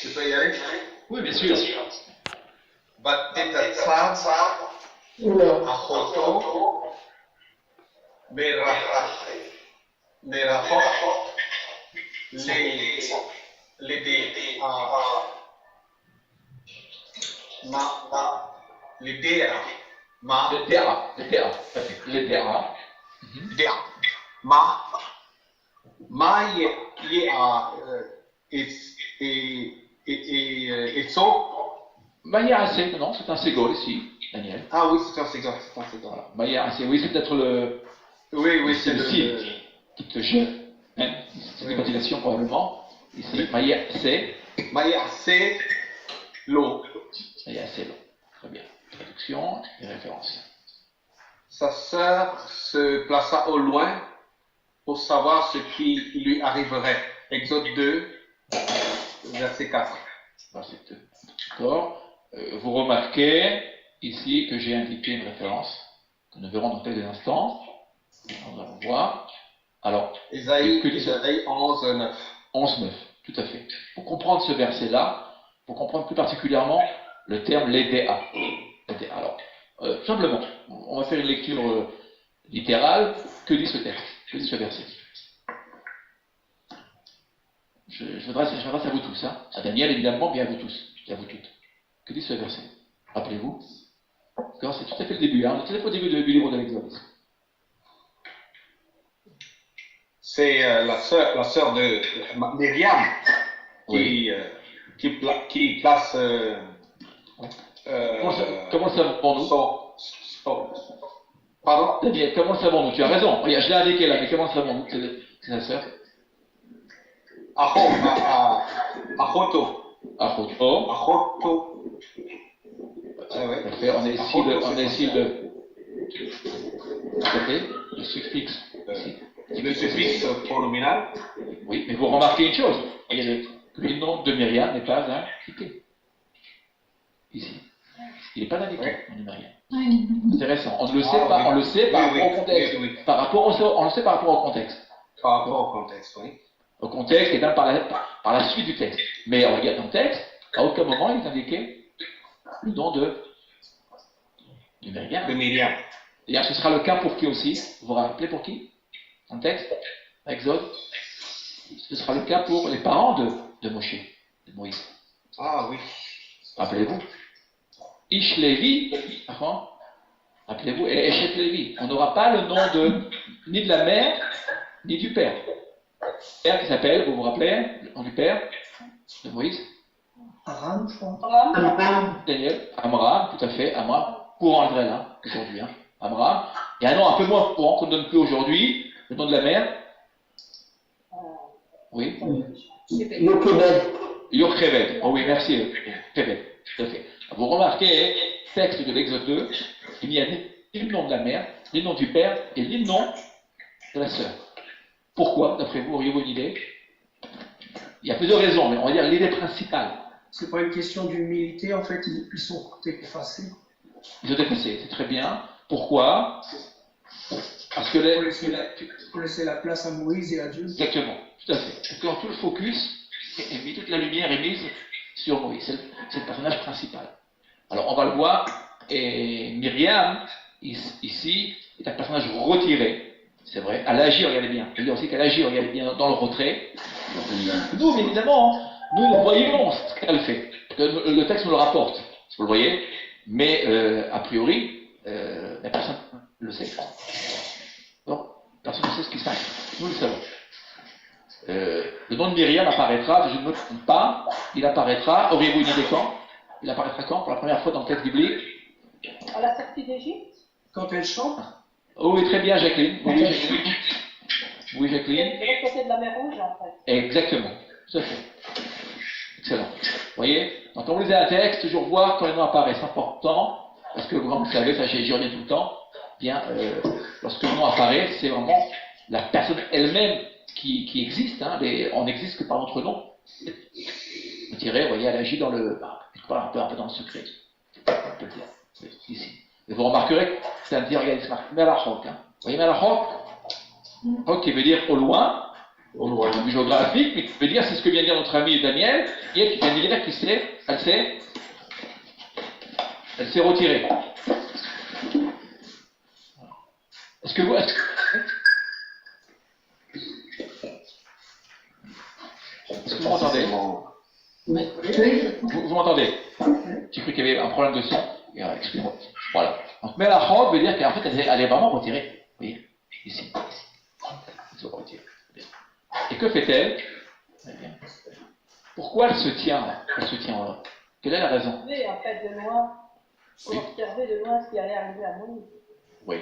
Je peux y aller? Oui, bien sûr. Batetatsab, Ahoto, Merahot, L'idea, il so. Maya assez, non, c'est un ségol ici, Daniel. Ah oui, c'est un ségol. Voilà. Maya assez, oui, c'est peut-être le. Oui, c'est le signe qui te gère. Hein, c'est une continuation probablement. Ici, Maya c'est. Maya c'est l'eau. Maya c'est l'eau. Très bien. Traduction et référence. Sa sœur se plaça au loin pour savoir ce qui lui arriverait. Exode 2, verset 4. Verset 2. D'accord. Vous remarquez ici que j'ai indiqué une référence que nous verrons dans quelques instants. Nous allons voir. Alors, Ésaïe 11, 9. 11, 9, tout à fait. Pour comprendre ce verset-là, pour comprendre plus particulièrement le terme l'EDA. Alors, tout simplement, on va faire une lecture littérale. Que dit ce texte? Que dit ce verset? Je m'adresse à vous tous, hein. À Daniel évidemment, bien à vous tous, et à vous toutes. Que dit ce verset? Rappelez-vous. C'est tout à fait le début, hein. C'est tout à fait au début du livre de l'Exode. C'est la sœur de Myriam qui place. Comment le savons-nous? Pardon? Daniel, comment le savons-nous? Tu as raison. Regarde, je l'ai indiqué là, mais comment le savons-nous? C'est sa sœur? Ahoto. Parfait. On est ici le suffixe. Le suffixe pronominal. Oui, mais vous remarquez une chose. Le nom de Myriam n'est pas indiqué. Ici. Il n'est pas indiqué, le nom de Myriam. Intéressant. On le sait on le sait par rapport au contexte. On le sait par rapport au contexte. Par rapport au contexte, oui. Au contexte et même par la suite du texte. Mais on regarde dans le texte, à aucun moment il est indiqué le nom de Myriam. De Myriam. Et ce sera le cas pour qui aussi? Vous vous rappelez pour qui? Dans le texte, Exode. Ce sera le cas pour les parents de Moshe, de Moïse. Ah oui. Rappelez-vous. Ish Lévi, rappelez-vous, et Eshet Lévi. On n'aura pas le nom ni de la mère, ni du père. Père qui s'appelle, vous vous rappelez, le nom du père de Moïse? Aram, je crois. Daniel, Amram, tout à fait, Amram, courant Israël, aujourd'hui, Amram. Il y a un nom un peu moins courant qu'on ne donne plus aujourd'hui, le nom de la mère. Oui. Yocheved. Oh oui, merci. Yocheved, tout à fait. Vous remarquez, texte de l'Exode 2, il n'y a ni le nom de la mère, ni le nom du père, et ni le nom de la sœur. Pourquoi, d'après vous, auriez-vous une idée? Il y a plusieurs raisons, mais on va dire l'idée principale. C'est pas une question d'humilité, en fait, ils sont effacés. Ils ont effacé, c'est très bien. Pourquoi? Parce que pour laisser la place à Moïse et à Dieu. Exactement, tout à fait. Parce que tout le focus est mis, toute la lumière est mise sur Moïse. C'est le personnage principal. Alors on va le voir, et Myriam, ici, est un personnage retiré. C'est vrai, elle agit, regardez bien. Je veux dire aussi qu'elle agit, regardez bien, dans le retrait. Nous, bien évidemment, nous voyons ce qu'elle fait. Le texte nous le rapporte, vous le voyez. Mais, a priori, la personne le sait. Non, personne ne sait ce qui se passe. Nous le savons. Le nom de Myriam apparaîtra, je ne me trompe pas, il apparaîtra, auriez-vous une idée quand? Il apparaîtra quand? Pour la première fois dans le texte biblique? À la sortie d'Égypte? Quand elle chante? Oh oui, très bien, Jacqueline. Oui, Jacqueline. Oui, Jacqueline. De l'autre côté de la mer Rouge, en fait. Exactement, tout à fait. Excellent. Vous voyez? Quand on lisait un texte, toujours voir quand les noms apparaissent. C'est important, parce que comme vous savez, ça j'y reviens tout le temps, bien, lorsque le nom apparaît, c'est vraiment la personne elle-même qui existe. On n'existe que par notre nom. Vous direz, vous voyez, elle agit dans le. Un peu dans le secret. On peut le dire. Ici. Et vous remarquerez que c'est un dire, regardez, c'est marqué Melachok. Vous voyez Melachok? Hok qui veut dire au loin, Au loin. Point de vue géographique, mais tu peux dire, c'est ce que vient de dire notre ami Daniel, et tu viens de dire elle s'est retirée. Est-ce que vous... Est-ce que vous m'entendez? Vous m'entendez? J'ai cru qu'il y avait un problème de son. Excusez-moi. Voilà. Donc, mais la robe veut dire qu'en fait, elle est vraiment retirée. Vous voyez? Ici. Elle se retire. Et que fait-elle? Pourquoi elle se tient là? Elle se tient là. Quelle est la raison? Oui, en fait, de loin. Pour observer de loin ce qui allait arriver à Moïse. Oui.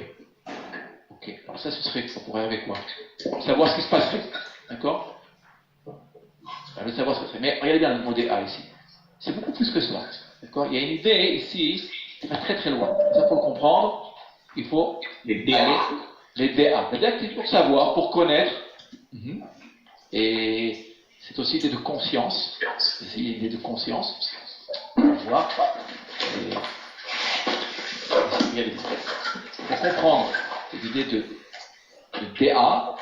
Ok. Alors ça, ce serait, ça pourrait avec quoi? Savoir ce qui se passerait. D'accord? Elle veut savoir ce que c'est. Mais regardez bien le mot DA ici. C'est beaucoup plus que cela. D'accord? Il y a une idée ici qui va très très loin. Ça, pour le comprendre, il faut Les DA. les DA. C'est-à-dire qu'il faut savoir, pour connaître. Et c'est aussi l'idée de conscience. C'est l'idée de conscience. On va voir. Pour comprendre cette idée de DA,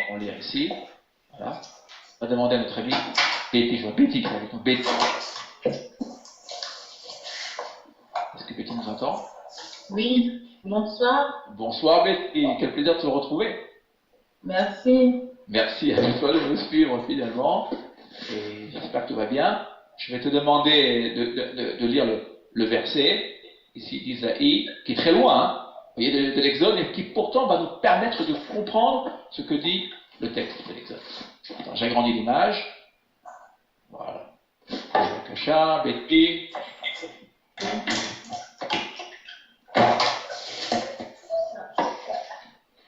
on lit ici. Voilà. On va demander à notre ami Betty. Je vois Betty, avec ton Betty. Est-ce que Betty nous entend? Oui, bonsoir. Bonsoir Betty, quel plaisir de te retrouver. Merci. Merci à toi de me suivre finalement. Et j'espère que tout va bien. Je vais te demander de lire le verset, ici d'Isaïe, qui est très loin, hein, vous voyez, de l'Exode, et qui pourtant va nous permettre de comprendre ce que dit le texte de l'Exode. J'agrandis l'image. Voilà. Cacha, Betty.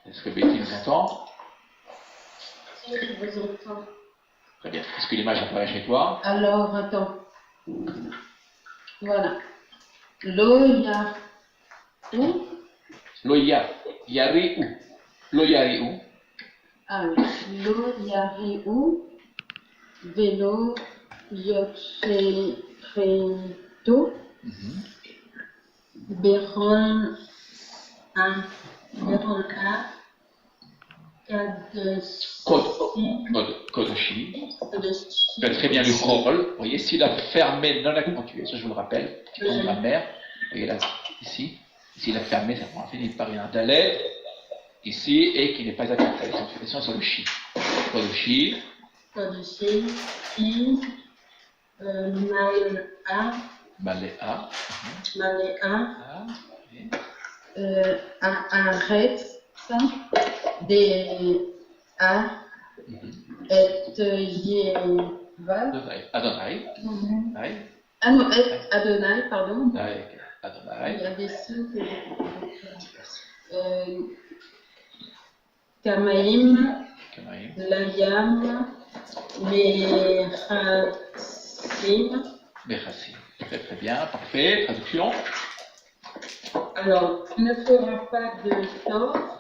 Est-ce que Betty nous entend? Je vous entends. Très bien. Est-ce que l'image apparaît chez toi? Alors, attends. Voilà. Loya. Où? Loya. Yari où? Loyari où? Ah oui. Loyariou. Vélo. Yochereto. Béron. Un. Béron A. Kodoshi. Faites très bien le rôle. Vous voyez, s'il a fermé non accentué, ça je vous le rappelle, petit point de grammaire. Vous voyez là, ici, s'il a fermé, ça prend fini par un dalet, ici, et qui n'est pas accentué. L'accentuation sur le chi. Kodoshi. Kodoshi. I. Maléa. Maléa. Maléa. Oui. Arrête. Des A. Et Yeval. Adonai. Ah non, et Adonai, pardon. Adonai. Il y a des sons que Kamaïm, Layam, Mechassim. Mechassim. Très très bien, parfait. Traduction. Alors, tu ne feras pas de tort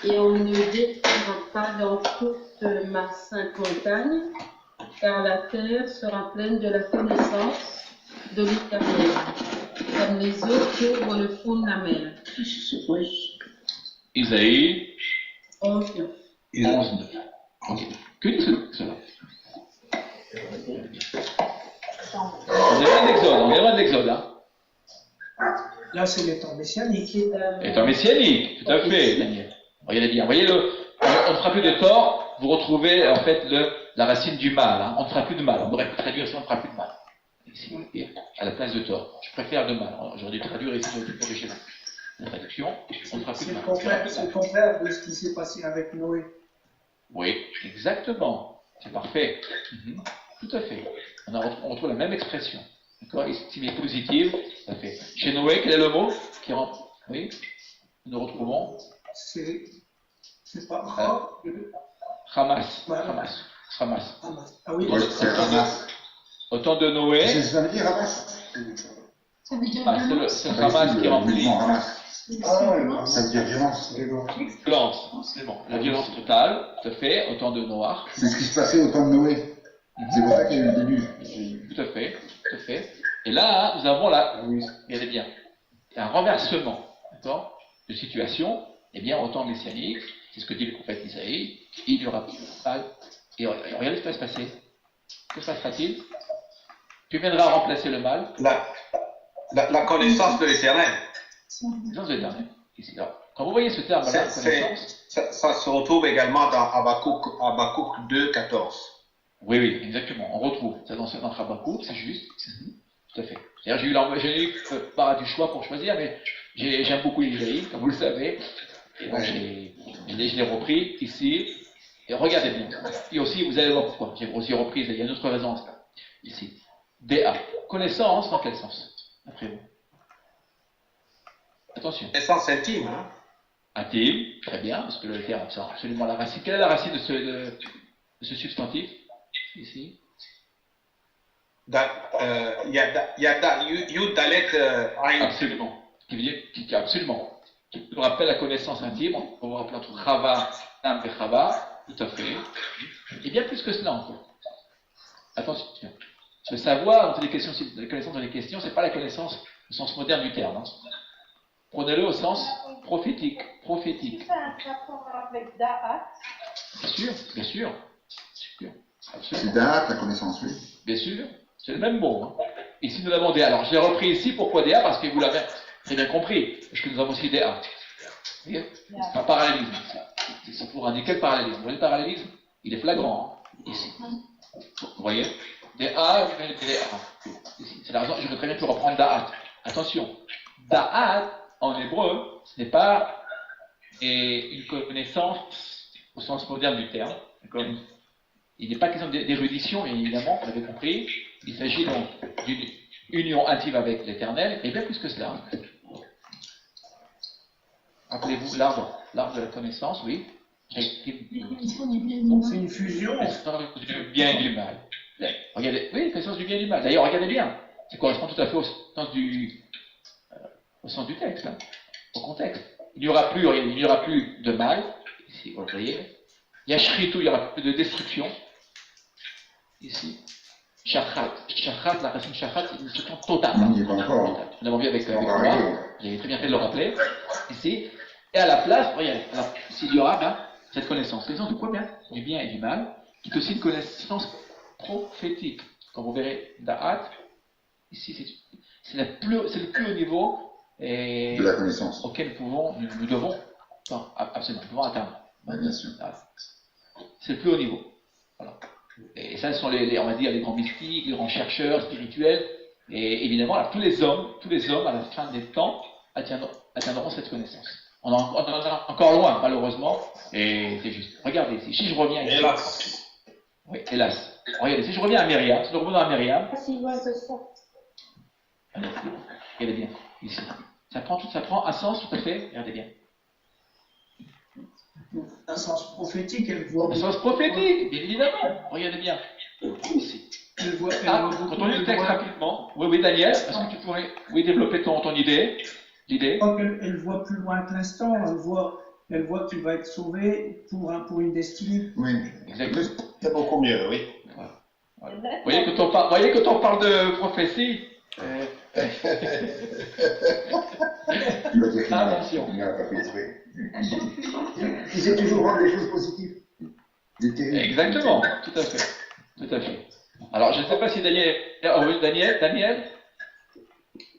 et on ne détruira pas dans toute ma sainte montagne, car la terre sera pleine de la connaissance de l'Éternel, comme les eaux couvrent le fond de la mer. Isaïe 11. 11. Okay. Que dit cela? On est loin de l'Exode, hein? Là, c'est les temps messianiques. Les temps messianiques, tout à fait, Daniel. Regardez bien, voyez, on ne fera plus de tort, vous retrouvez en fait la racine du mal, hein. On ne fera plus de mal, on aurait pu traduire ça, on ne fera plus de mal. Ici, à la place de tort. Je préfère de mal, j'aurais dû traduire ici, j'aurais dû corriger la traduction, on ne fera plus de mal. C'est le contraire de ce qui s'est passé avec Noé. Oui, exactement, c'est parfait. Tout à fait. On retrouve la même expression. D'accord? Estimée positive, tout à fait. Chez Noé, quel est le mot qui rentre? Oui, nous retrouvons. C'est pas Hamas. Hamas. Hamas. Ah oui, C'est Hamas. Au temps de Noé, Ça veut dire Hamas. c'est le Hamas qui remplit. Ça veut dire violence. Violence, c'est bon. La violence totale, tout à fait, au temps de Noah. C'est ce qui se passait au temps de Noé. C'est pour ça qu'il y a eu le déluge. Tout à fait, tout à fait. Et là, nous avons là, regardez bien, un renversement, d'accord, de situation. Eh bien, au temps messianique, c'est ce que dit le prophète Isaïe, il n'y aura pas Et regardez ce qui va se passer. Que se passera-t-il? Tu viendras remplacer le mal. La connaissance de l'éternel. Connaissance de l'éternel. Ici, là. Quand vous voyez ce terme-là, connaissance. Ça se retrouve également dans Habakkuk 2, 14. Oui, oui, exactement. On retrouve ça dans notre Habakkuk, c'est juste. Tout à fait. C'est-à-dire, j'ai eu pas du choix pour choisir, mais j'aime beaucoup Isaïe, comme vous le savez. Et donc, je l'ai repris ici. Et regardez bien. Et aussi, vous allez voir pourquoi. J'ai aussi repris, il y a une autre raison à ça. Ici. DA. Connaissance, dans quel sens? Après vous. Attention. Connaissance intime. Hein? Intime, très bien, parce que le terme, c'est absolument la racine. Quelle est la racine de ce substantif? Ici. Il y a Yud Dalet Aïn. Absolument. Absolument. Qui nous rappelle la connaissance intime. On va rappeler entre Chava, Tam et Chava. Tout à fait. Et bien plus que cela encore. Attention. Le savoir, dans les questions, la connaissance dans les questions, c'est pas la connaissance au sens moderne du terme. Hein. Prenez-le au sens prophétique. Prophétique. C'est un rapport avec Da'at. Bien sûr, bien sûr. Absolument. C'est Da'at, la connaissance, oui. Bien sûr. C'est le même mot. Hein. Ici, nous l'avons DA. Alors, je l'ai repris ici. Pourquoi DA? Parce que vous l'avez très bien compris. Parce que nous avons aussi DA. Vous voyez? C'est un parallélisme. C'est pour indiquer le parallélisme. Vous voyez le parallélisme? Il est flagrant. Hein, ici. Vous voyez? DA, DA. Ici. C'est la raison. J'aurais très bien pu reprendre Da'at. Attention. Da'at, en hébreu, ce n'est pas une connaissance au sens moderne du terme. Il n'est pas question d'érudition, évidemment, vous l'avez compris. Il s'agit donc d'une union intime avec l'Éternel, et bien plus que cela. Rappelez-vous l'arbre de la connaissance, oui. C'est une fusion. Connaissance du bien et du mal. Regardez, oui, connaissance du bien et du mal. D'ailleurs, regardez bien, ça correspond tout à fait au sens du texte, hein, au contexte. Il n'y aura plus de mal, ici, vous voyez. Yashritu, il n'y aura plus de destruction. Ici. Shachat, la racine shachat, c'est une destruction totale. On n'y est pas encore. Nous l'avons vu avec moi, j'ai très bien fait de le rappeler. Ici. Et à la place, regardez, s'il y aura cette connaissance. Connaissance de quoi bien? Du bien et du mal, qui est aussi une connaissance prophétique. Comme vous verrez, Da'at, ici, c'est le plus haut niveau De la connaissance. auquel nous devons absolument, nous devons atteindre. Oui, bien sûr. C'est le plus haut niveau. Voilà. Et ça, ce sont on va dire, les grands mystiques, les grands chercheurs spirituels. Et évidemment, là, tous les hommes, à la fin des temps, atteindront cette connaissance. On en est encore loin, malheureusement. Et c'est juste. Regardez ici. Si je reviens ici. Hélas. Oui, hélas. Regardez, si je reviens à Myriam, si nous revenons à Myriam. Pas si loin que ça. Regardez bien, ici. Ça prend un sens tout à fait. Regardez bien. Un sens prophétique, elle voit. Un sens prophétique, bien évidemment. Regardez bien. Ici. Elle voit Quand on lit le texte rapidement. Oui, Daniel, est-ce que tu pourrais développer ton idée? L'idée? Elle voit plus loin que l'instant, elle voit qu'il va être sauvé pour une destinée. Oui. Exactement. C'est beaucoup mieux, oui. Voilà. Vous voyez, quand on parle de prophétie, Il va dire qu'il attention. n'a pas fait exprès. Il sait toujours rendre les choses positives. Exactement, tout à fait. Tout à fait. Alors, je ne sais pas si Daniel.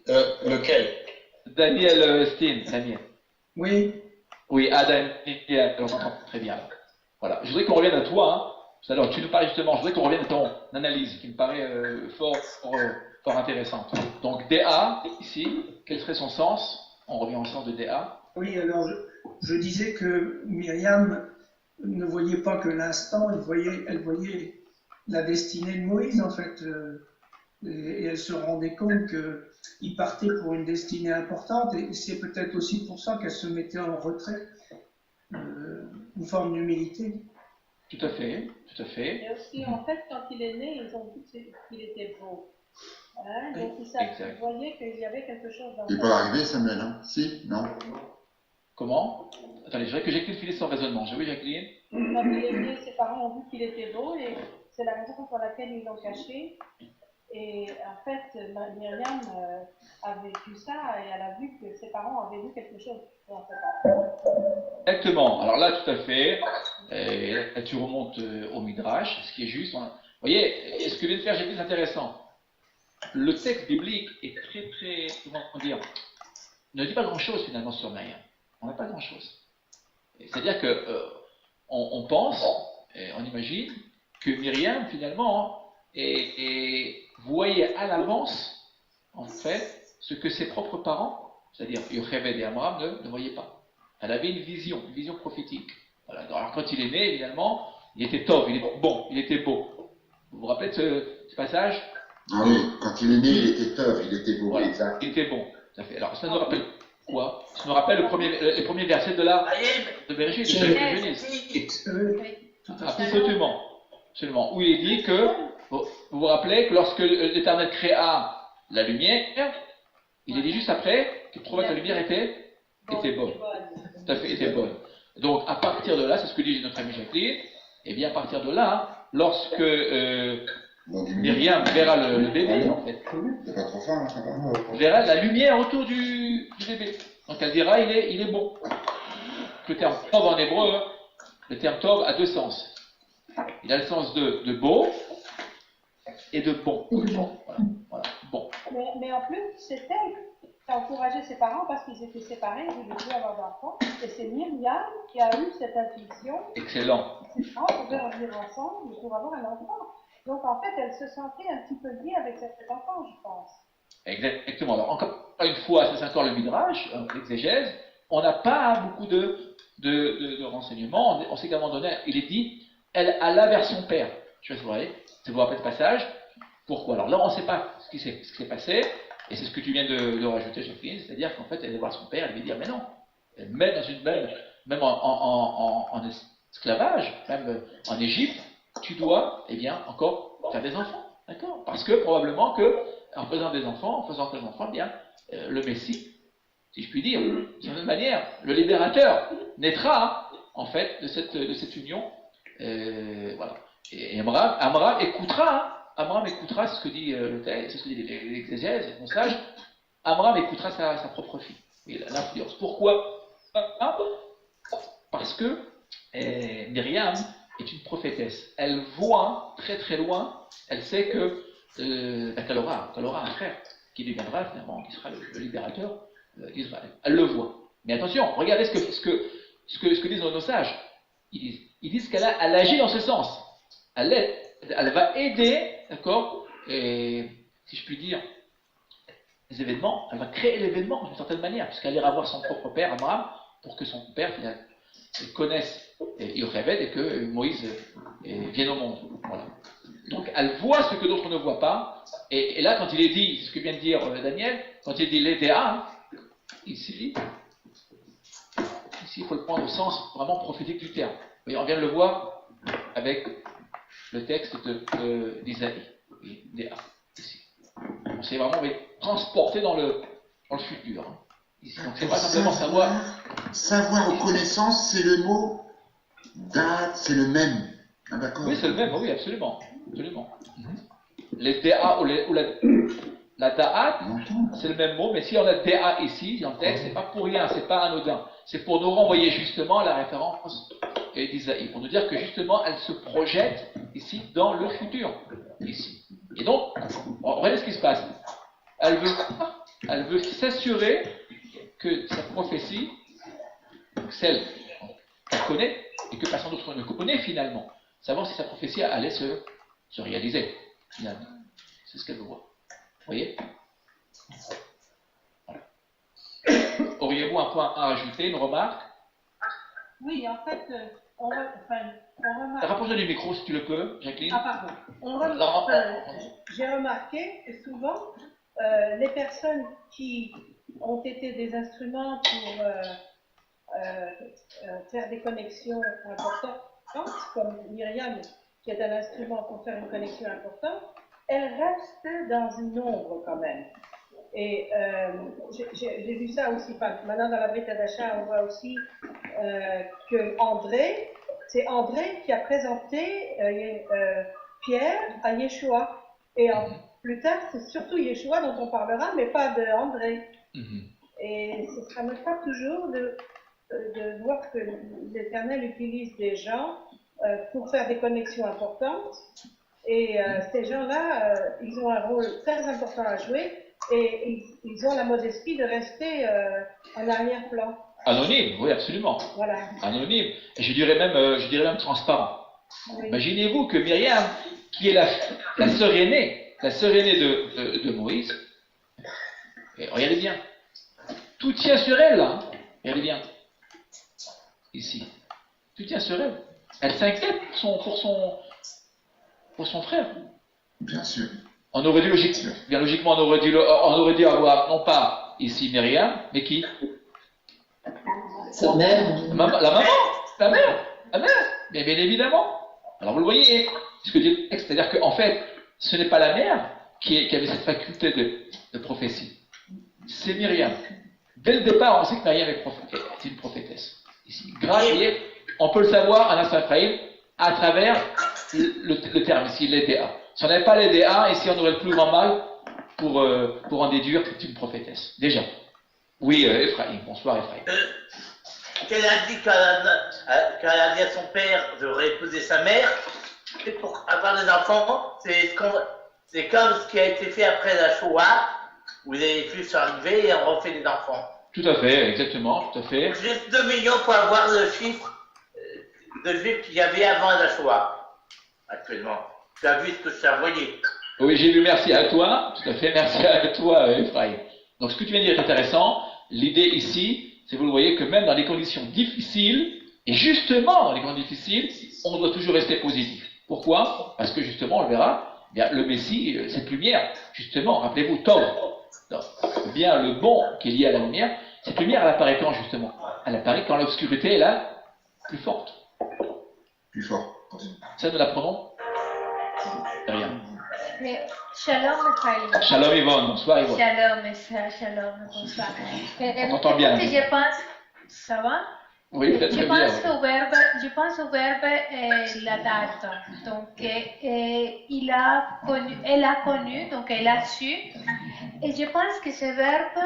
Lequel? Daniel Steen, Daniel. Oui, Oui, Daniel, on s'entend très bien. Voilà. Je voudrais qu'on revienne à toi. Hein. Alors, tu nous parles justement, je voudrais qu'on revienne à ton analyse qui me paraît fort intéressante. Donc, DA, ici, quel serait son sens? On revient au sens de DA. oui, alors je disais que Myriam ne voyait pas que l'instant, elle voyait la destinée de Moïse en fait. Et elle se rendait compte qu'il partait pour une destinée importante et c'est peut-être aussi pour ça qu'elle se mettait en retrait, une forme d'humilité. Tout à fait, tout à fait. Et aussi, en fait, quand il est né, ils ont dit qu'il était beau. Hein? Donc, Exact. ils voyaient qu'il y avait quelque chose dans Il n'est pas arrivé, Samuel, hein? Si? Non? Comment? Attendez, je voudrais que Jacqueline finisse son raisonnement. Oui, Jacqueline? Quand il est né, ses parents ont vu qu'il était beau et c'est la raison pour laquelle ils l'ont caché. Et en fait, Myriam a vécu ça et elle a vu que ses parents avaient vu quelque chose dans cet enfant. Exactement. Alors là, tout à fait. Et là, tu remontes au Midrash, ce qui est juste. Vous voyez, ce que vient de faire Jacqueline, c'est intéressant. Le texte biblique est très, comment dire, ne dit pas grand-chose finalement sur Myriam. On n'a pas grand-chose. C'est-à-dire que on pense, on imagine, que Myriam finalement voyait à l'avance, en fait, ce que ses propres parents, c'est-à-dire Yocheved et Amram, ne voyaient pas. Elle avait une vision prophétique. Voilà. Alors quand il est né, évidemment, il était tov, il était bon, il était beau. Vous vous rappelez de ce passage? Ah oui, quand il est né, il était tov, il était beau, Voilà. exact. Il était bon, tout à fait. Alors ça nous rappelle quoi? Ça nous rappelle les premiers versets de Bereshit, de Genèse. Absolument. Où il est dit que, vous vous rappelez que lorsque l'Éternel créa la lumière, il est dit juste après qu'il trouvait que la lumière était bonne. Tout à fait, était bonne. Donc à partir de là, c'est ce que dit notre amie Jacqueline, et bien à partir de là, lorsque Myriam verra le bébé, en fait, verra la lumière autour du bébé. Donc elle dira, il est bon. Le terme tov en hébreu, le terme tov a deux sens. Il a le sens de beau et de bon. Voilà. Bon. Mais en plus, c'est elle qui a encouragé ses parents parce qu'ils étaient séparés, ils ne voulaient plus avoir d'enfants. Et c'est Myriam qui a eu cette intuition. Excellent. Ses parents pouvaient revenir ensemble pour avoir un enfant. Donc en fait, elle se sentait un petit peu liée avec cet enfant, je pense. Exactement. Alors encore une fois, ça c'est encore le Midrash, l'exégèse. On n'a pas beaucoup de renseignements. On sait qu'à un moment donné, il est dit, elle alla vers son père. Je sais pas si vous voyez, si vous vous rappelez ce passage. Pourquoi? Alors là, on ne sait pas ce qui s'est passé, et c'est ce que tu viens de rajouter, Jacqueline, c'est-à-dire qu'en fait, elle allait voir son père, elle lui dire, mais non, même dans une même en esclavage, même en Égypte, tu dois, encore faire des enfants, d'accord? Parce que probablement que, en faisant des enfants, eh bien, le Messie, si je puis dire, d'une certaine manière, le libérateur naîtra, en fait, de cette union, voilà. Et Amram écoutera, c'est ce que dit le texte, c'est ce que dit l'exégèse, le message. Amram écoutera sa propre fille. Et l'influence. Pourquoi? Parce que Myriam est une prophétesse. Elle voit très loin, elle sait que qu'elle aura un frère qui deviendra finalement, qui sera le libérateur d'Israël. Elle le voit. Mais attention, regardez ce que disent nos sages. Ils disent qu'elle agit dans ce sens. Elle va aider, d'accord, et si je puis dire, les événements, elle va créer l'événement d'une certaine manière, puisqu'elle ira voir son propre père, Amram, pour que son père finalement connaisse Yocheved et que Moïse vienne au monde. Voilà. Donc elle voit ce que d'autres ne voient pas, et là quand il est dit, c'est ce que vient de dire Daniel, quand il dit l'Edéa, ici il faut le prendre au sens vraiment prophétique du terme. Mais on vient de le voir avec le texte d'Isaïe, d'Éa, ici. On s'est vraiment transporté dans le futur. Hein, ici. Donc c'est pas simplement savoir. Savoir ou connaissance, c'est le mot date, c'est le même. Ah, d'accord. Oui, c'est le même, oui, absolument. Les DA ou la da'at, c'est le même mot, mais si on a DA ici, dans le texte, c'est pas pour rien, c'est pas anodin. C'est pour nous renvoyer justement à la référence d'Isaïe, pour nous dire que justement, elle se projette ici dans le futur. Ici. Et donc, regardez ce qui se passe. Elle veut s'assurer que sa prophétie, celle qu'elle connaît, et que personne d'autre ne connaît finalement, savoir si sa prophétie allait se réaliser, finalement. C'est ce qu'elle veut voir. Vous voyez? Voilà. Auriez-vous un point à ajouter, une remarque? Oui, en fait, on remarque. Rapproche-toi du micro si tu le peux, Jacqueline. Ah, pardon. J'ai remarqué que souvent, les personnes qui ont été des instruments pour faire des connexions importantes, comme Myriam, qui est un instrument pour faire une connexion importante, elle reste dans une ombre quand même. Et j'ai vu ça aussi. Maintenant, dans la Brit Hadasha, on voit aussi que c'est André qui a présenté Pierre à Yeshua. Et plus tard, c'est surtout Yeshua dont on parlera, mais pas de André. Et ce sera notre part toujours de voir que l'Éternel utilise des gens pour faire des connexions importantes. Et ces gens-là, ils ont un rôle très important à jouer et ils ont la modestie de rester en arrière-plan. Anonyme, oui, absolument. Voilà. Anonyme. Et je dirais même transparent. Oui. Imaginez-vous que Myriam, qui est la sœur aînée de Moïse, et regardez bien, tout tient sur elle, là. Regardez bien. Ici. Tout tient sur elle. Elle s'inquiète pour son frère. Bien sûr. On aurait dû logiquement, on aurait dû avoir, non pas ici Myriam, mais qui? Sa mère. La mère, bien évidemment. Alors vous le voyez, ce que dit le texte, c'est-à-dire qu'en fait, ce n'est pas la mère qui avait cette faculté de prophétie. C'est Myriam. Dès le départ, on sait que Myriam est une prophétesse. Ici, on peut le savoir, Anna Ephraïm, à travers le terme ici, l'EDA. Si on n'avait pas l'EDA, ici on aurait le plus grand mal pour en déduire que c'est une prophétesse. Déjà. Oui, Ephraïm. Bonsoir, Ephraïm. Qu'elle a dit qu'elle a dit à son père de réépouser sa mère, et pour avoir des enfants, c'est comme ce qui a été fait après la Shoah, où les Juifs sont arrivés et ont refait des enfants. Tout à fait, exactement, tout à fait. Juste 2 millions pour avoir le chiffre de Juifs qu'il y avait avant la Shoah, actuellement. Tu as vu ce que je t'ai envoyé. Oui, j'ai vu, merci à toi, tout à fait, merci à toi, Ephraïm. Donc ce que tu viens de dire est intéressant. L'idée ici, c'est vous le voyez que même dans les conditions difficiles, et justement dans les conditions difficiles, on doit toujours rester positif. Pourquoi? Parce que justement, on le verra, bien, le Messie, cette lumière, justement, rappelez-vous, Tov, bien le bon qui est lié à la lumière, cette lumière, elle apparaît quand justement? Elle apparaît quand l'obscurité est là, plus forte. Plus fort. Ça, nous l'apprenons? Rien. Mais Shalom, Ephraïm. Shalom Yvonne, bonsoir Yvonne. Shalom, bonsoir. On t'entend bien. Je pense, ça va? Oui, très Je bien. pense au verbe la date. Donc, elle a connu, donc elle a su. Et je pense que ce verbe,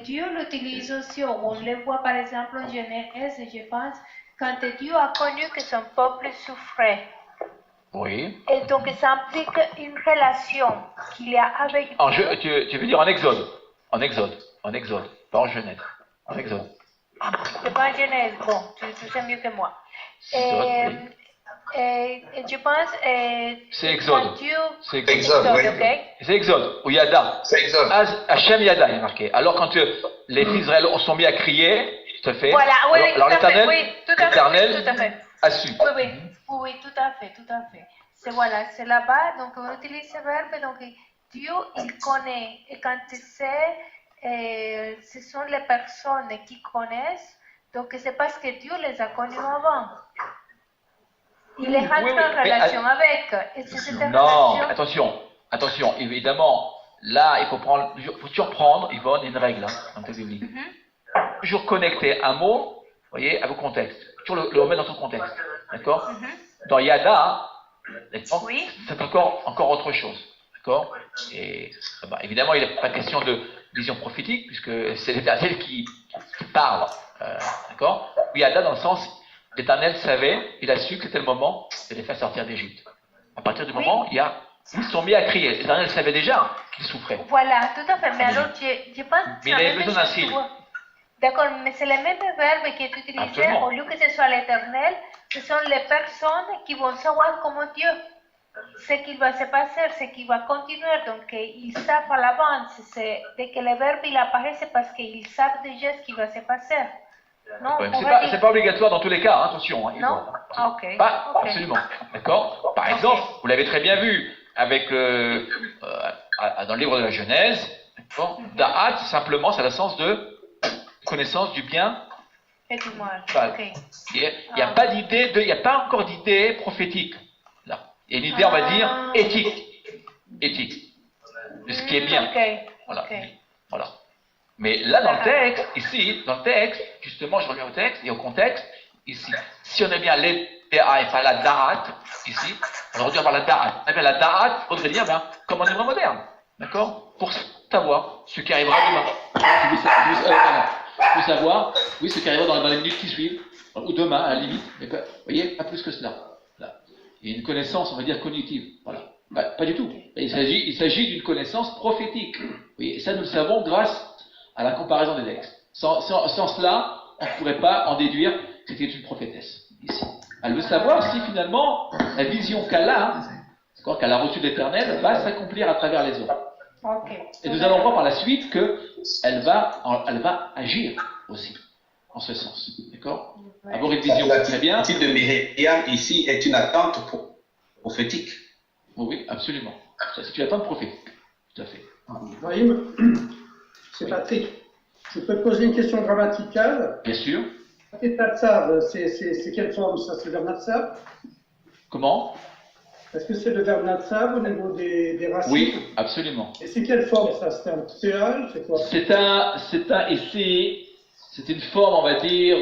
Dieu l'utilise aussi. On le voit par exemple en Genèse, je pense, quand Dieu a connu que son peuple souffrait. Oui. Et donc, ça implique une relation qu'il y a avec Dieu. Tu veux dire en Exode, pas en Genèse, en Exode. C'est pas en Genèse, bon, tu sais mieux que moi. Oui. Et je pense... C'est Exode. C'est Exode, oui. ok? C'est Exode, ou Yada. C'est Exode. Hachem Yada, il est marqué. Alors quand les fils d'Israël sont mis à crier, tout à fait. Voilà, oui, alors tout à fait, l'Éternel, oui, tout à fait, l'Éternel tout à fait. a su. Oui, tout à fait. C'est voilà, c'est là-bas, donc on utilise ce verbe, donc Dieu, il connaît, et quand il sait, ce sont les personnes qui connaissent, donc c'est parce que Dieu les a connus avant. Il les rentre en relation avec, et c'est cette relation... Attention, évidemment, là, il faut toujours prendre, Yvonne, une règle dans tes bibliques. Toujours connecter un mot, vous voyez, à vos contextes. Toujours le remettre dans son contexte, d'accord? Dans Yada, oui. c'est encore autre chose, d'accord? Et évidemment, il n'est pas question de vision prophétique, puisque c'est l'Éternel qui parle, d'accord? Yada, dans le sens, l'Éternel savait, il a su que c'était le moment de les faire sortir d'Égypte. À partir du moment, ils sont mis à crier. L'Éternel savait déjà qu'ils souffraient. Voilà, tout à fait. Mais alors, je pense que mais il avait besoin d'un signe. D'accord, mais c'est le même verbe qui est utilisé. Absolument. Au lieu que ce soit l'Éternel, ce sont les personnes qui vont savoir comment Dieu, ce qui va se passer, ce qui va continuer. Donc, ils savent à l'avance. Dès que le verbe il apparaît, c'est parce qu'ils savent déjà ce qui va se passer. Non, c'est pas obligatoire dans tous les cas, hein, attention. Non? Ok. Pas absolument. D'accord? Par exemple, vous l'avez très bien vu avec dans le livre de la Genèse, Da'at, simplement, c'est le sens de connaissance du bien. Et du mal. Okay. Il n'y a pas d'idée, il n'y a pas encore d'idée prophétique. Là. Il y a une idée, on va dire, éthique, de ce qui est bien. Voilà. Mais là, dans le texte, ici, justement, je reviens au texte et au contexte, ici. Si on est bien l'E-D-A et pas la Da'at, ici, on aurait dû avoir la Da'at. Eh bien, la Da'at, il faudrait dire, comme en hébreu moderne, d'accord? Pour savoir ce qui arrivera demain. Il faut savoir, oui, ce qui arrivera dans les minutes qui suivent, ou demain à la limite, mais pas, vous voyez, pas plus que cela. Voilà. Il y a une connaissance, on va dire, cognitive. Voilà. Pas du tout. Il s'agit d'une connaissance prophétique. Oui, et ça, nous le savons grâce à la comparaison des textes. Sans cela, on ne pourrait pas en déduire que c'était une prophétesse. Ici. Elle veut savoir si finalement la vision qu'elle a, qu'elle a reçue de l'Éternel, va s'accomplir à travers les hommes. Okay. Et nous allons voir par la suite qu'elle va agir aussi, en ce sens. D'accord? Avoir une vision très bien. Le titre de Myriam ici est une attente prophétique. Oui, absolument. C'est une attente prophétique. Tout à fait. Ibrahim, c'est Patrick. Je peux te poser une question grammaticale? Bien sûr. Tetatsav, c'est quelle forme ça? C'est le verbe natsav? Comment? Est-ce que c'est le verbe natsav au niveau des racines? Oui, absolument. Et c'est quelle forme ça? C'est un péage? C'est quoi? C'est une forme, on va dire,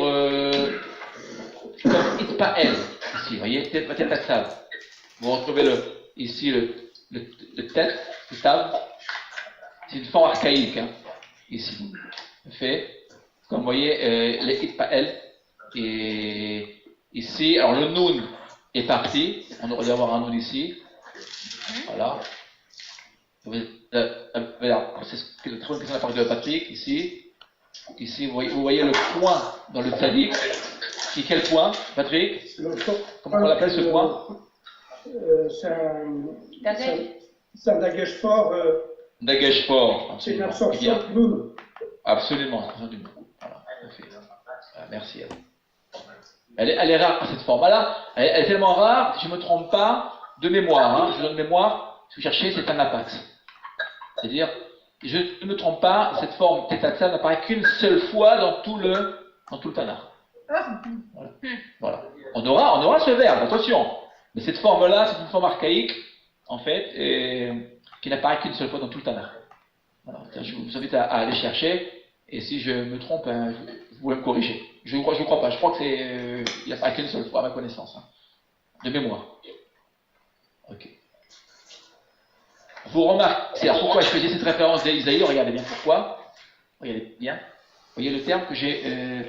comme Itpael, ici, vous voyez, Tetatsav. Vous retrouvez ici le tête, le tab. C'est une forme archaïque, hein, ici. Fait, comme vous voyez, les Itpael. Et ici, alors le noun est parti. On aurait dû avoir un noun ici. Voilà. C'est ce que la question de la part de Patrick, ici. Ici, vous voyez le point dans le tzaddik. Quel point, Patrick? Comment on l'appelle ce point? C'est un dagesh fort. Dagesh fort. C'est une absorption de noun. Absolument, absolument. Voilà, merci. Elle est rare, cette forme-là. Elle est tellement rare, si je ne me trompe pas, de mémoire. Hein, je donne mémoire, ce que vous cherchez, c'est un apax. C'est-à-dire, je ne me trompe pas, cette forme Tetatsav n'apparaît qu'une seule fois dans tout le Tanakh. Voilà. On aura ce verbe, attention. Mais cette forme-là, c'est une forme archaïque, en fait, qui n'apparaît qu'une seule fois dans tout le Tanakh. Voilà. Je vous invite à aller chercher, et si je me trompe, vous pouvez me corriger. Je ne crois pas, je crois que il n'apparaît qu'une seule fois, à ma connaissance, hein, de mémoire. Ok. Vous remarquez, alors pourquoi je faisais cette référence d'Isaïe, regardez bien pourquoi. Regardez bien. Vous voyez le terme que j'ai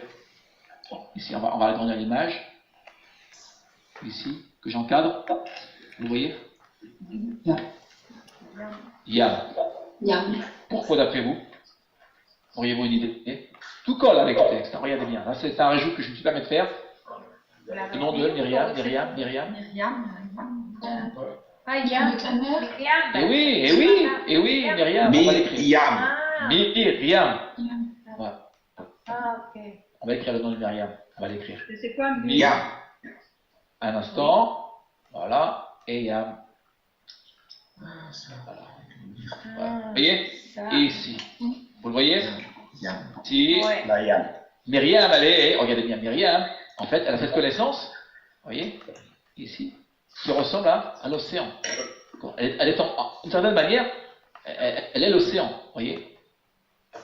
ici, on va agrandir l'image. Ici, que j'encadre. Vous voyez? Yam. Pourquoi d'après vous? Auriez-vous une idée? Tout colle avec le texte, hein, regardez bien. Là, c'est un rajout que je me suis permis de faire. Le nom de Myriam. Et oui, Myriam. Myriam. Voilà. On va écrire le nom de Myriam. On va l'écrire. C'est quoi Myriam? Un instant. Voilà. Et Yam. Voilà. Vous voyez? Et ici. Vous le voyez? Si. La Yam. Myriam, regardez bien, Myriam, en fait, elle a cette connaissance, vous voyez, ici, qui ressemble à l'océan. Elle est d'une certaine manière, elle est l'océan, vous voyez,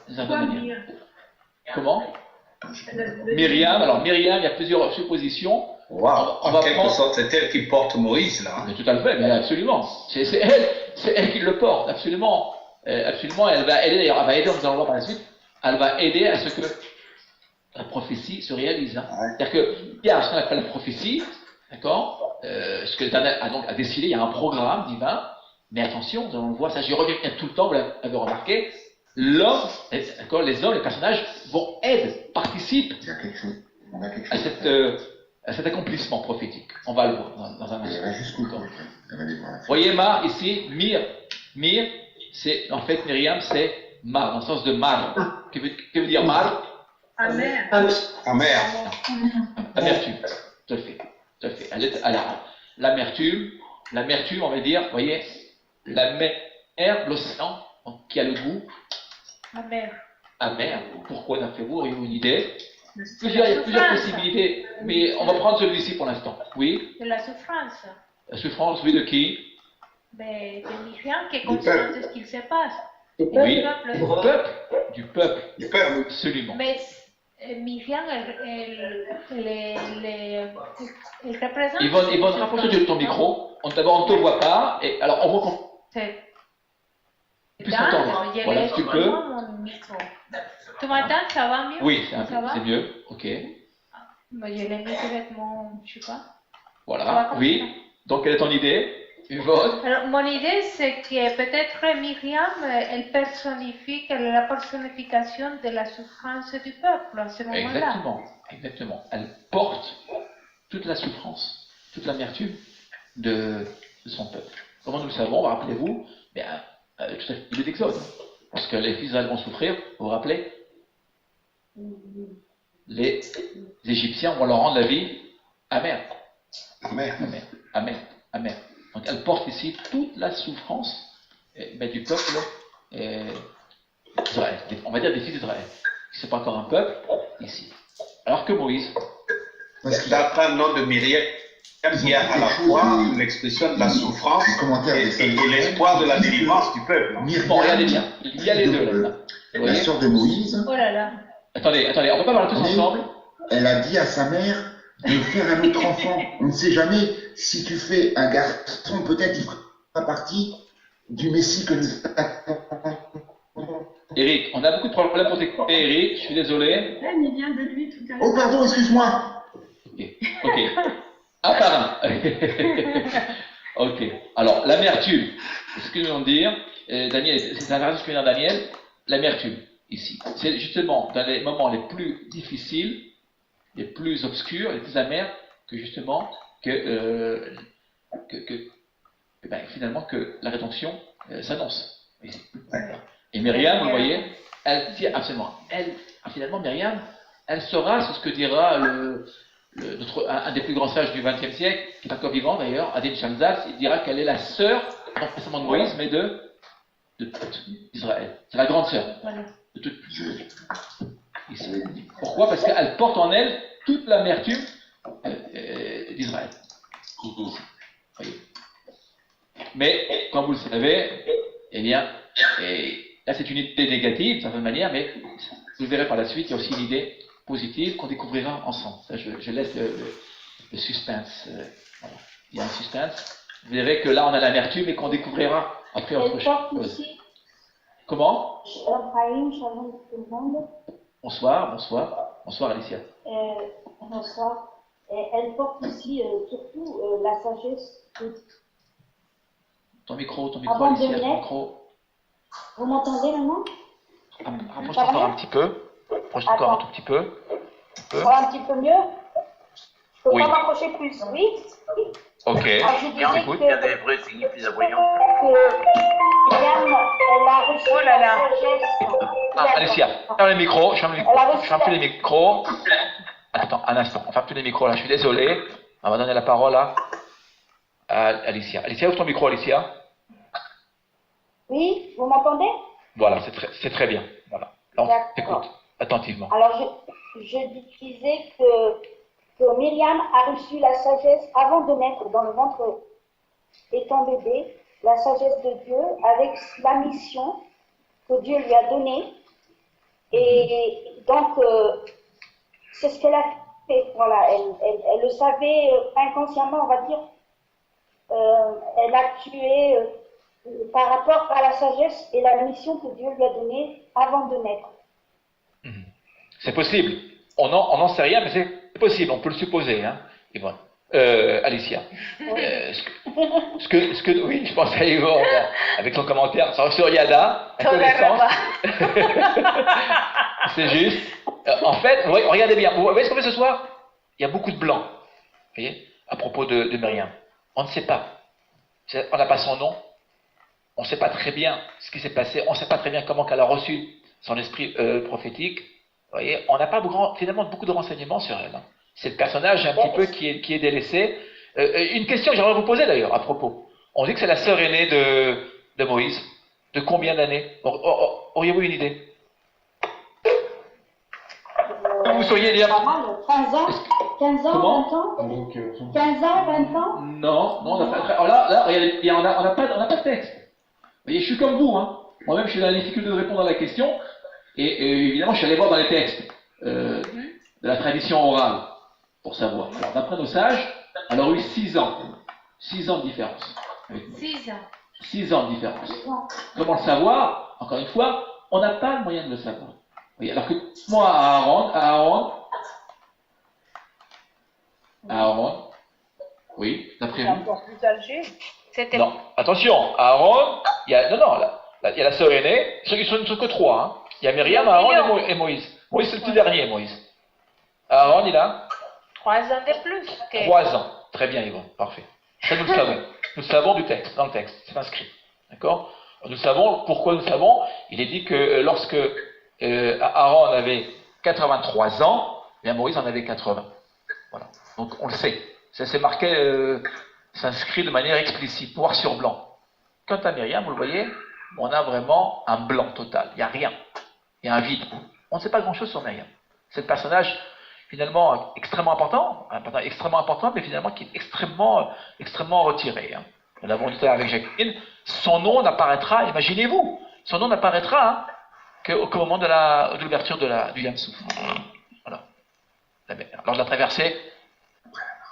d'une certaine manière. Comment? Myriam, alors Myriam, il y a plusieurs suppositions. Wow. En quelque sorte, c'est elle qui porte Moïse, là. Mais tout à fait, mais absolument. C'est elle qui le porte, absolument. Absolument, elle va aider, d'ailleurs, elle va aider, on va le voir par la suite, elle va aider à ce que la prophétie se réalise. Hein. C'est-à-dire qu'il y a ce qu'on appelle la prophétie, d'accord, ce que l'Éternel a décidé, il y a un programme divin, mais attention, nous allons le voir, ça j'y reviens tout le temps, vous l'avez remarqué, l'homme, d'accord, les hommes, les personnages vont aider, participent à cet accomplissement prophétique. On va le voir dans un instant. Voyez Mar ici, Mir, c'est en fait Myriam, c'est Mar, dans le sens de Mar. Que veut dire Mar? Amer. Amertume. Tout à fait. Elle est à l'amertume, on va dire, vous voyez, la mer, l'océan, qui a le goût amer. Pourquoi d'après vous? Auriez-vous une idée? Il y a plusieurs possibilités, mais on va prendre celui-ci pour l'instant. Oui? De la souffrance. La souffrance, oui, de qui? De Myriam qui est consciente de ce qu'il se passe. Oui, du peuple, absolument. Mais Myriam, elle représente... Yvonne, rapproche de ton micro. D'abord, on ne te voit pas. Et alors, on voit qu'on puisse entendre. Voilà, si tu peux. Tu m'entends, ça va mieux? Oui, ça va? c'est mieux. Ok. Mais je l'ai mis directement, je sais pas. Ça va Voilà. comme Oui. ça. Donc, quelle est ton idée? Une vote? Alors, mon idée, c'est que peut-être Myriam, elle personnifie, qu'elle est la personnification de la souffrance du peuple à ce moment-là. Exactement. Exactement. Elle porte toute la souffrance, toute l'amertume de son peuple. Comment nous le savons? Rappelez-vous, bien, tout à fait, il est d'Exode. Parce que les fils d'Israël vont souffrir, vous vous rappelez? Les Égyptiens vont leur rendre la vie amère. Amère. Donc elle porte ici toute la souffrance du peuple d'Israël. On va dire des fils d'Israël. C'est pas encore un peuple, ici. Alors que Moïse. D'après le nom de Myriam, il y a à la fois l'expression de la souffrance et l'espoir de la délivrance du peuple. Bon, regardez bien, il y a les deux là. La sœur de Moïse. Oh là là. Attendez, on ne peut pas parler tous ensemble. Elle a dit à sa mère de faire un autre enfant. On ne sait jamais, si tu fais un garçon, peut-être il fera partie du Messie que nous attendons. Eric, on a beaucoup de problèmes pour t'écouter, Eric, je suis désolé. Il vient de lui tout à l'heure. Oh pardon, excuse-moi. Ok. Un par un. Ok. Alors, l'amertume. C'est ce que nous allons dire. Daniel, c'est un ce que vient Daniel. L'amertume, ici. C'est justement dans les moments les plus difficiles, les plus obscurs, les plus amers, que justement, finalement, que la rédemption s'annonce. Et Myriam, vous voyez, elle tient absolument. Finalement, Myriam, elle saura, c'est ce que dira un des plus grands sages du XXe siècle, qui est encore vivant d'ailleurs, Adin Shamzas, il dira qu'elle est la sœur, non pas seulement de Moïse, mais d'Israël. C'est la grande sœur de toute ici. Pourquoi? Parce qu'elle porte en elle toute l'amertume d'Israël. Voyez. Mais, comme vous le savez, eh bien, là c'est une idée négative d'une certaine manière, mais vous verrez par la suite, il y a aussi une idée positive qu'on découvrira ensemble. Ça, je laisse le suspense. Voilà. Il y a un suspense. Vous verrez que là on a l'amertume et qu'on découvrira après autre chose. Comment? Shalom tout le monde. Bonsoir Alicia. Bonsoir. Elle porte aussi surtout la sagesse. Ton micro Alicia, ton micro. Vous m'entendez maintenant? Rapproche-toi encore un petit peu. Rapproche-toi encore un tout petit peu. Un petit peu mieux? Je peux Oui. pas m'approcher plus, oui? Ok. Alors, je disais Écoute, il y a des vrais signes plus voyants. que Myriam, elle a reçu la sagesse. Alicia, ferme les micros. Je ferme plus les micros. Attends, un instant. On ferme plus les micros là. Je suis désolé. On va donner la parole à Alicia. Alicia, ouvre ton micro, Alicia. Oui, vous m'entendez? Voilà, c'est très bien. Voilà. Là, on t'écoute attentivement. Alors, je disais que Myriam a reçu la sagesse avant de naître dans le ventre étant bébé, la sagesse de Dieu avec la mission que Dieu lui a donnée. Et donc, c'est ce qu'elle a fait. Voilà, elle le savait inconsciemment, on va dire. Elle a tué par rapport à la sagesse et la mission que Dieu lui a donnée avant de naître. C'est possible. On n'en sait rien, mais c'est possible. On peut le supposer. Hein. Et voilà. Alicia. Oui, je pense à Yvon avec son commentaire sur Yada. C'est juste. En fait, regardez bien. Vous voyez ce qu'on fait ce soir? Il y a beaucoup de blanc. Vous voyez? À propos de Myriam. On ne sait pas. On n'a pas son nom. On ne sait pas très bien ce qui s'est passé. On ne sait pas très bien comment elle a reçu son esprit prophétique. Vous voyez, on n'a pas finalement beaucoup de renseignements sur elle. Hein. C'est le personnage un petit peu qui est délaissé. Une question que j'aimerais vous poser d'ailleurs à propos. On dit que c'est la sœur aînée de Moïse. De combien d'années? Auriez-vous une idée? Vous sauriez dire... 15 ans? 15 ans, Comment? 20 ans? 15 ans, 20 ans? Non, on n'a pas... Alors là, regardez, on n'a pas de texte. Vous voyez, je suis comme vous. Hein. Moi-même, je suis dans la difficulté de répondre à la question. Et évidemment, je suis allé voir dans les textes de la tradition orale pour savoir. Alors, d'après nos sages, elle aurait eu 6 ans. 6 ans de différence. 6 ans. 6 ans de différence. Comment le savoir? Encore une fois, on n'a pas le moyen de le savoir. Oui, alors que moi, Aaron, oui, d'après C'est vous. encore plus âgé. C'était Non, attention, Aaron, il y a, non, non, il y a la sœur aînée, ils ne sont que trois. Hein. Il y a Myriam, Aaron et Moïse. Moïse, c'est le plus dernier, Moïse. Aaron, il a 3 ans de plus. 3 ans. Très bien, Yvon, parfait. Ça, nous le savons. Nous le savons du texte, dans le texte, c'est inscrit. D'accord? Nous savons, pourquoi nous savons? Il est dit que lorsque Aaron avait 83 ans, bien Moïse en avait 80. Voilà. Donc on le sait. Ça s'est marqué, s'inscrit de manière explicite, noir sur blanc. Quant à Myriam, vous le voyez, on a vraiment un blanc total. Il n'y a rien. Il y a un vide. On ne sait pas grand-chose sur Myriam. C'est le personnage finalement extrêmement important, mais finalement qui est extrêmement retiré. Hein. Nous l'avons dit avec Jacqueline. Son nom n'apparaîtra, imaginez-vous, son nom n'apparaîtra qu'au moment de l'ouverture du Yam Souf. Voilà. Lors de la traversée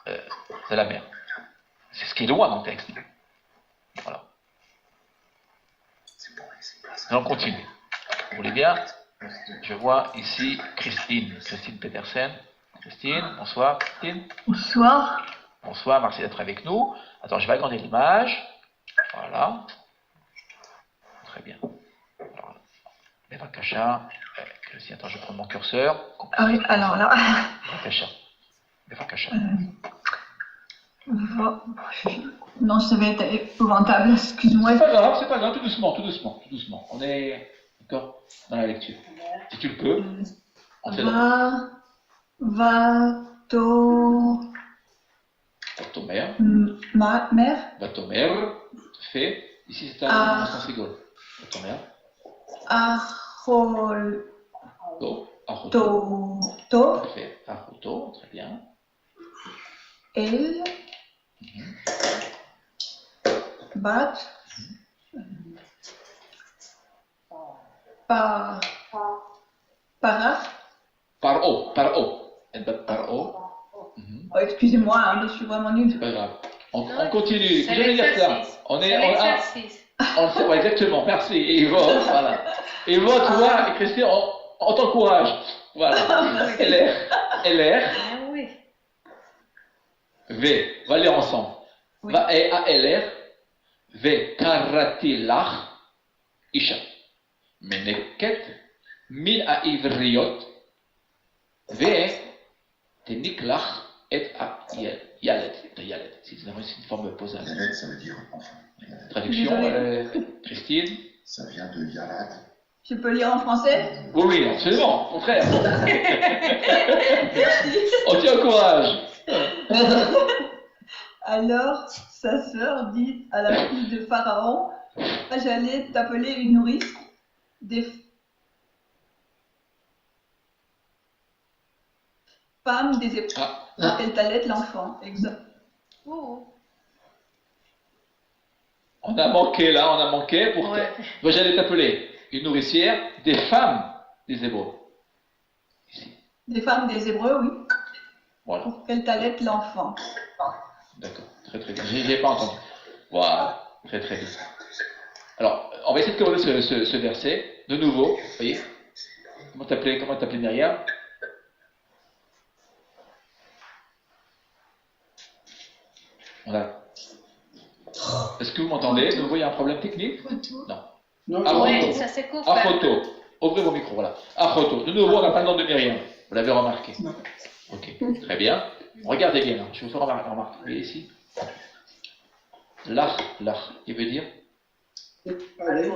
de la mer. C'est ce qui est loin dans le texte. Voilà. Alors on continue. Vous voulez bien? Je vois ici Christine Petersen. Christine, bonsoir. Christine. Bonsoir. Bonsoir, merci d'être avec nous. Attends, je vais agrandir l'image. Voilà. Très bien. Alors, Bevakasha. Christine, attends, je vais prendre mon curseur. Ah oui, alors là. Bevakasha. Non, ça va être épouvantable, excuse-moi. C'est pas grave, tout doucement. On est d'accord dans la lecture. Si tu le peux. Vatomer. Mère. Vatomer. Fait. Ici, c'est un sens rigolo. Vatomer. Achoto. Fait. Achoto, très bien. El. Bat. Paro. Oh, excusez-moi, hein, je suis vraiment nulle. C'est pas grave. On continue. C'est J'allais dire ça. l'exercice. Ouais, exactement. Merci. Et Yvonne, voilà. Yvonne, tu vois, Christine, on t'encourage. Voilà. LR. Ah oui. V. On va lire ensemble. Oui. Va et ALR. V. Karatilach. Isha. Meneket. Min Aivriot. V. Teniklach. Et Yalet. C'est une forme posable. Yalet, ça veut dire enfant. Traduction, Christine. Ça vient de Yalad. Je peux lire en français? Oui, absolument, au contraire. On tient au courage. Alors, sa sœur dit à la fille de Pharaon, j'allais t'appeler une nourrice des femmes des Hébreux. Elle t'allait l'enfant. Exact. On a manqué pour Ouais. Moi, j'allais t'appeler une nourricière des femmes des Hébreux. Ici. Des femmes des Hébreux, oui. Voilà. Pour qu'elle t'allait l'enfant. D'accord, très bien. Je n'ai pas entendu. Voilà, très bien. Alors, on va essayer de commencer ce verset, de nouveau, vous voyez. Comment t'appelais Myriam? Voilà. Est-ce que vous m'entendez? De nouveau, il y a un problème technique? Non. Oui, ça se coupe. Achoto. Ouvrez vos micros, voilà. Achoto. De nouveau, on n'a pas le nom de Myriam. Vous l'avez remarqué? Non. Ok, très bien. Regardez bien, là. Je vous fais remarquer. Vous voyez ici? Lach, qui veut dire? Allez.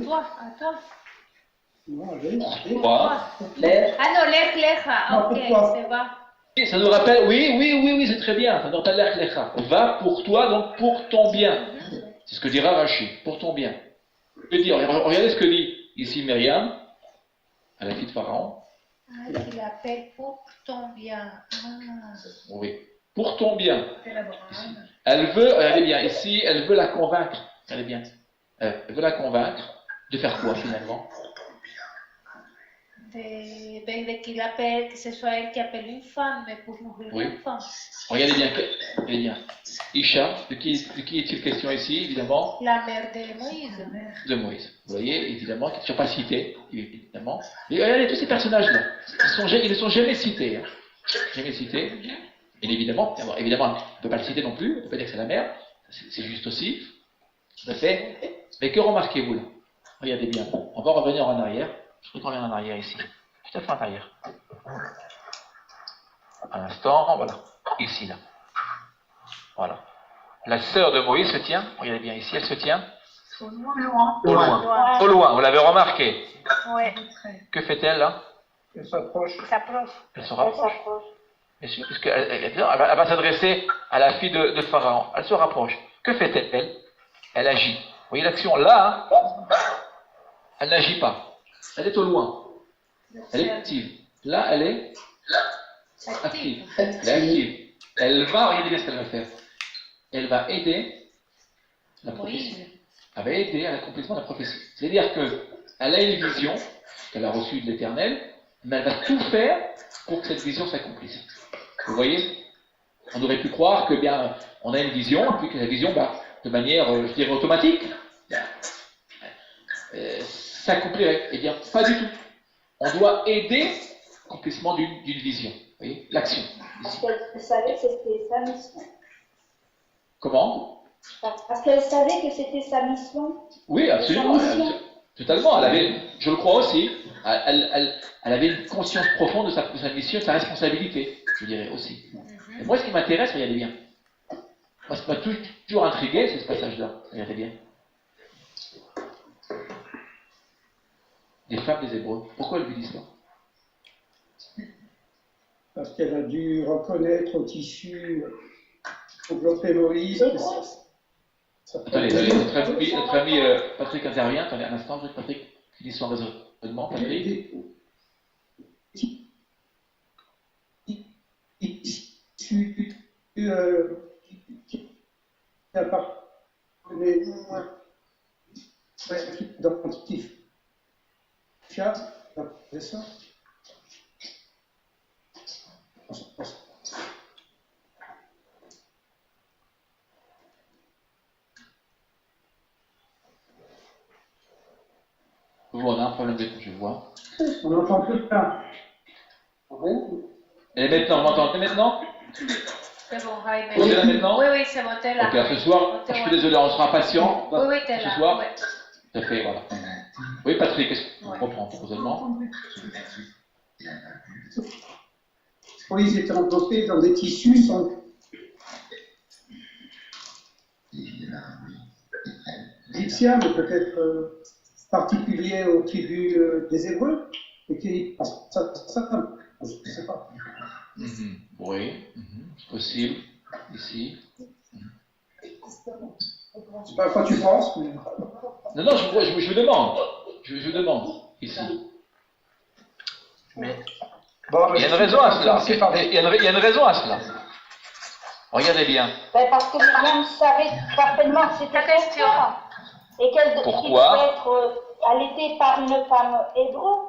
Toi. Non, allez. Quoi? Ah non, lecha. Non, Ok, pourquoi? c'est va. Et ça nous rappelle, oui, c'est très bien. Ça nous rappelle l'Echlecha. Va pour toi, donc pour ton bien. C'est ce que dira Rashi, pour ton bien. Je veux dire, regardez ce que dit ici Myriam, à la fille de Pharaon. Ah, il l'appelle pour ton bien. Oui, pour ton bien. Ici. Elle veut, regardez bien, ici, elle veut la convaincre. Regardez bien. Elle veut la convaincre de faire quoi finalement? qu'il appelle, que ce soit elle qui appelle une femme, mais pour mourir Oui. une femme. Regardez bien. Isha, de qui est-il question ici, évidemment? La mère de Moïse. De Moïse. Vous voyez, évidemment, qui ne sont pas cités, évidemment. Mais regardez tous ces personnages-là. Ils ne sont jamais cités. Hein. Jamais cités. Et évidemment, on ne peut pas le citer non plus, on ne peut pas dire que c'est la mère, c'est juste aussi. Tout à fait. Mais que remarquez-vous là? Regardez bien. On va revenir en arrière. Je voudrais qu'on revienne en arrière ici. Tout à fait en arrière. Un instant, voilà. Ici, là. Voilà. La sœur de Moïse se tient. Regardez bien ici, elle se tient. Au loin. Au loin, vous l'avez remarqué. Oui. Que fait-elle là? Elle s'approche. Elle se rapproche. Bien sûr, puisqu'elle va s'adresser à la fille de Pharaon. Elle se rapproche. Que fait-elle? Elle agit. Vous voyez l'action là, hein? Elle n'agit pas. Elle est au loin. Elle est active. Là, elle est active. Elle est active. Elle va, regardez bien ce qu'elle va faire. Elle va aider la prophétie. Elle va aider à l'accomplissement de la prophétie. C'est-à-dire qu'elle a une vision qu'elle a reçue de l'Éternel, mais elle va tout faire pour que cette vision s'accomplisse. Vous voyez? On aurait pu croire que bien, on a une vision, et puis que la vision, de manière, je dirais, automatique, s'accomplirait. Eh bien, pas du tout. On doit aider l'accomplissement d'une vision. Vous voyez? L'action. Parce qu'elle savait que c'était sa mission. Comment? Parce qu'elle savait que c'était sa mission. Oui, absolument. Totalement. Elle avait, je le crois aussi, elle avait une conscience profonde de sa mission, de sa responsabilité, je dirais aussi. Et moi, ce qui m'intéresse, regardez bien. Moi, ce qui m'a toujours intrigué, c'est ce passage-là. Regardez bien. Les femmes des Hébreux. Pourquoi elle lui dit ça? Parce qu'elle a dû reconnaître au tissu développé Moïse. Attendez, notre ami Patrick intervient. Attendez un instant, Patrick, finit son raisonnement. Patrick. C'est ça? On a un problème de je vois. On n'entend plus rien. Et maintenant, vous m'entendez maintenant? C'est bon, Jaime. Vous êtes là maintenant? Oui, c'est bon, t'es là. Ok, ce soir, je suis désolé, on sera patient. Oui, t'es là. Ce soir, ouais. tout à fait, voilà. Oui, Patrick, est-ce qu'on reprend ton raisonnement? Moïse était enveloppé dans des tissus sans... égyptiens, mais peut-être particuliers aux tribus des Hébreux, et qui ça, je ne sais pas. Oui, c'est possible, ici. Je ne sais pas à quoi tu penses, mais... Non, je vous demande. Je vous demande, ici. Mais... Bon, il y a une raison à cela. Il y a une raison à cela. Regardez bien. Parce que Myriam savait parfaitement que c'était son frère. Et qu'elle elle était par une femme hébreu,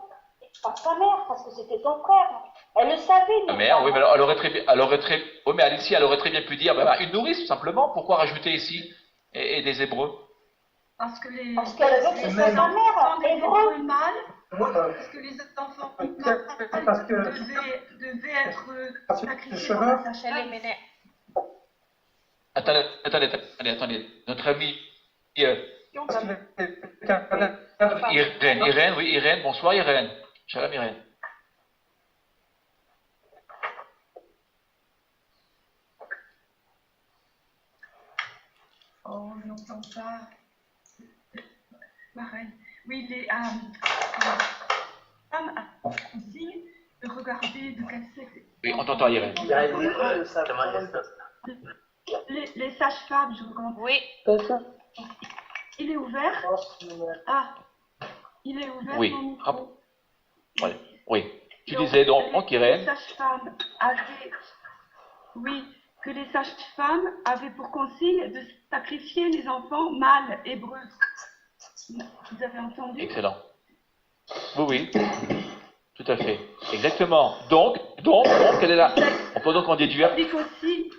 par sa mère, parce que c'était son frère. Elle le savait. La mère, oui, mais elle aurait très bien, oui, mais Alicia, elle aurait très bien pu dire, une nourrice, tout simplement. Pourquoi rajouter ici et des Hébreux? Parce qu'elle veut que ce soit sa mère, hébreu. Parce que les enfants devaient être sacrifiés dans sa chair. Attendez. Notre ami Irène, oui, Irène, bonsoir Irène. Shalom Irène. Oh, je n'entends pas. Pareil. Oui, les femmes ont consigne de regarder de quel sexe. Oui, on t'entend Irène. Les sages-femmes, je recommande. Oui. Il est ouvert. Ah, il est ouvert. Oui. Mon micro. Oui. Tu disais donc, Irène. Les sages-femmes avaient... Oui, que les sages-femmes avaient pour consigne de sacrifier les enfants mâles hébreux. Vous avez entendu? Excellent. Oui. Tout à fait. Exactement. Donc, elle est là. On peut donc en déduire explique aussi,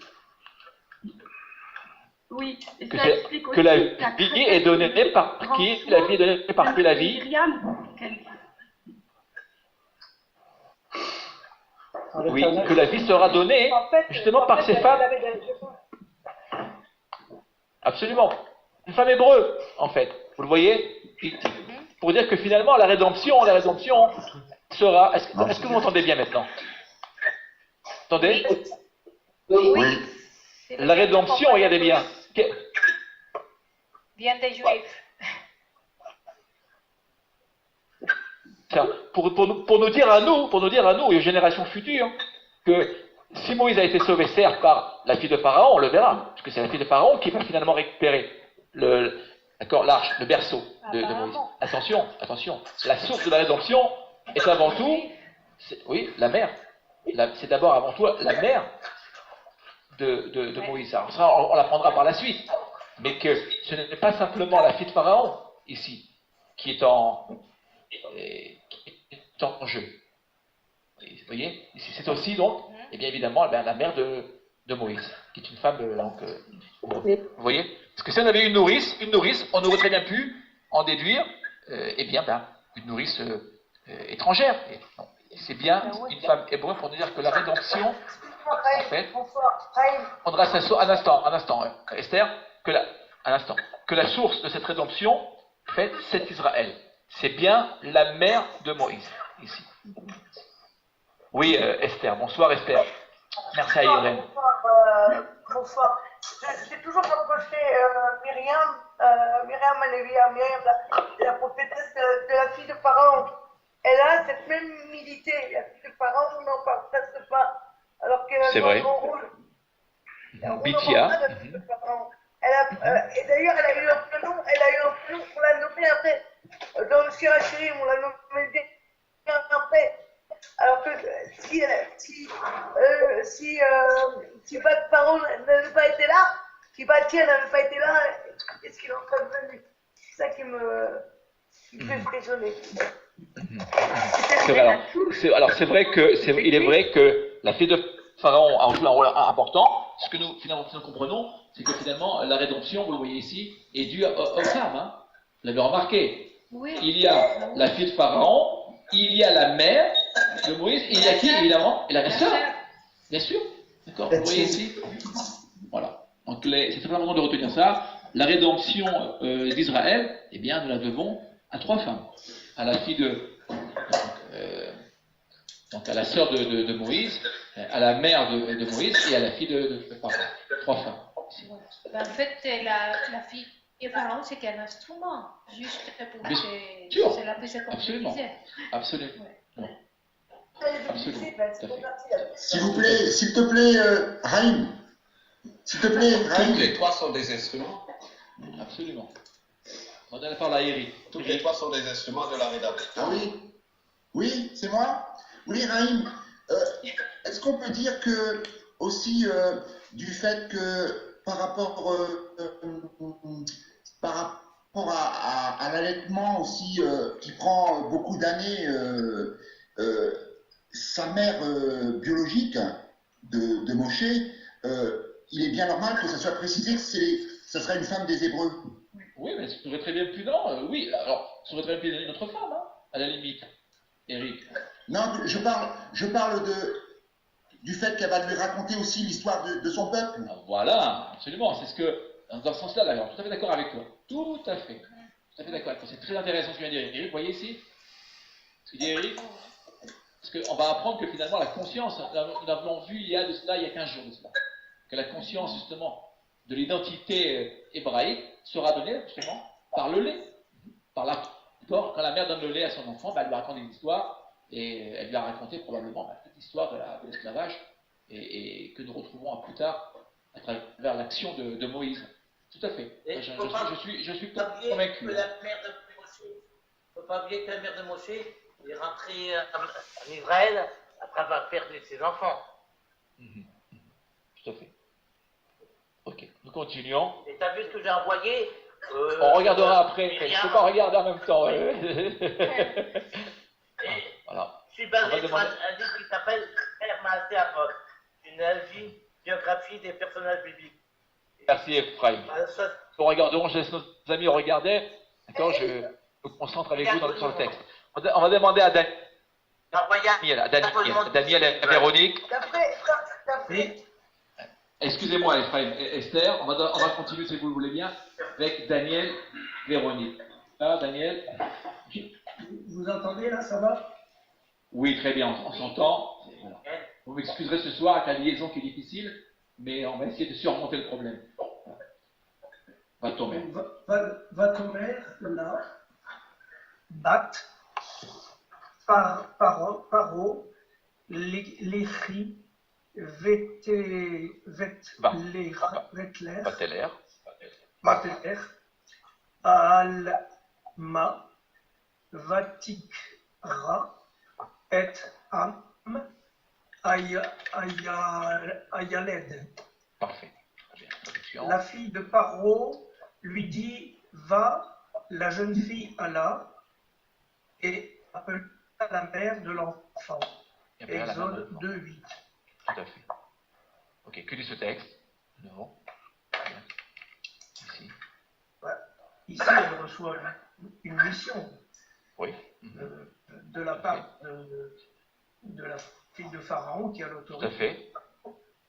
oui, et que, ça explique que aussi la la vie est donnée par qui? La vie est donnée par qui, la vie? Myriam, Oui, que la vie sera donnée justement par ces femmes. Absolument. Une femme hébreu, en fait. Vous le voyez? Pour dire que finalement, la rédemption sera... Est-ce que vous m'entendez bien maintenant? Attendez? Oui. La rédemption, regardez bien. Vient des Juifs. Pour nous dire à nous, et aux générations futures, que si Moïse a été sauvé, certes, par la fille de Pharaon, on le verra, parce que c'est la fille de Pharaon qui va finalement récupérer l'arche, le berceau de Moïse. Attention, la source de la rédemption est avant tout, oui, la mère. C'est d'abord avant tout la mère de Moïse. Alors ça, on l'apprendra par la suite, mais que ce n'est pas simplement la fille de Pharaon, ici, qui est en jeu. Vous voyez, ici c'est aussi donc, et bien évidemment, la mère de Moïse, qui est une femme vous voyez? Parce que si on avait une nourrice, on aurait très bien pu en déduire, une nourrice étrangère. C'est bien une femme hébreu pour dire que la rédemption, en fait, prendra sa source. Un instant, Esther, que la source de cette rédemption, en fait, c'est Israël. C'est bien la mère de Moïse, ici. Oui, Esther. Bonsoir, Esther. Merci à Irène. Bonsoir. J'ai toujours reproché Myriam, la prophétesse de la fille de Pharaon. Elle a cette même humilité. La fille de Pharaon, on n'en parle presque pas. Alors qu'elle a un grand rôle. Bithia. Et d'ailleurs, elle a eu un prénom, on l'a nommé après. Dans le Shirachirim, on l'a nommé bien après. Alors que si Bat Pharaon n'avait pas été là, si Bathia n'avait pas été là, qu'est-ce qu'il en serait devenu? C'est ça qui me fait frissonner. Alors c'est vrai il est vrai que la fille de Pharaon a joué un rôle important. Ce que nous finalement comprenons, c'est que finalement la rédemption, vous le voyez ici, est due aux femmes. Hein. Vous l'avez remarqué. Oui. Il y a la fille de Pharaon, il y a la mère de Moïse, il y a qui évidemment? Et la sœur. Bien sûr. D'accord. Vous voyez ici. Voilà. Donc c'est très important de retenir ça. La rédemption d'Israël, eh bien, nous la devons à trois femmes. À la fille donc à la sœur de Moïse, à la mère de Moïse et à la fille de Pharaon. Trois femmes. En fait, la fille de Pharaon, c'est qu'un instrument, juste pour que cela puisse se concrétiser. Absolument. Ouais. S'il te plaît, Raïm. S'il te plaît, Raïm. Toutes les trois sont des instruments. Absolument. On va donner la parole à Eric. Toutes les trois sont des instruments de la rédaction. Ah oui? Oui, c'est moi? Oui, Raïm. Est-ce qu'on peut dire que, aussi, du fait que par rapport à l'allaitement aussi, qui prend beaucoup d'années, sa mère biologique de Moshe, il est bien normal que ça soit précisé que ça serait une femme des Hébreux. Oui, mais ça aurait très bien pu, non? Oui, alors, ça aurait très bien pu donner une autre femme, hein, à la limite, Eric. Non, je parle du fait qu'elle va lui raconter aussi l'histoire de son peuple. Voilà, absolument, c'est ce que, dans ce sens-là, d'ailleurs, tout à fait d'accord avec toi. Tout à fait d'accord avec toi. C'est très intéressant ce que vient de dire Eric. Vous voyez ici ce que dit Eric? Parce qu'on va apprendre que finalement la conscience, nous l'avons vu il y a 15 jours de cela, que la conscience justement de l'identité hébraïque sera donnée justement par le lait, par l'apport. Quand la mère donne le lait à son enfant, elle lui raconte une histoire et elle lui a raconté probablement cette histoire de l'esclavage et que nous retrouvons plus tard à travers l'action de Moïse. Tout à fait. Et je suis convaincu. Il ne faut pas oublier que la mère de Moshe est rentrée en Israël après avoir perdu ses enfants. Tout à fait. Ok, nous continuons. Et tu as vu ce que j'ai envoyé on regardera après, il ne faut pas regarder en même temps. Voilà. suis basé sur un livre qui s'appelle Hermès et Apôtre, une biographie des personnages bibliques. Merci Ephraim. Nous regarderons, je laisse nos amis regarder. D'accord, je me concentre avec vous sur le texte. On va demander à Daniel et Véronique. Excusez-moi Ephraim et Esther, on va continuer si vous le voulez bien avec Daniel, Véronique. Ah, Daniel. Vous entendez là, ça va? Oui, très bien, on s'entend. Voilà. Vous m'excuserez ce soir avec la liaison qui est difficile, mais on va essayer de surmonter le problème. Va-t-on Va-t-on là, bat, paro, l'écrit, vetler, alma, vatikra, et am, ayaled. Parfait. La fille de Paro lui dit, va, la jeune fille alla, et appela la mère de l'enfant. Exode 2:8. Tout à fait. Ok, que dit ce texte? Non. Ici. Ouais. Ici, elle reçoit une mission. Oui. De la part de la fille de Pharaon qui a l'autorité. Tout à fait.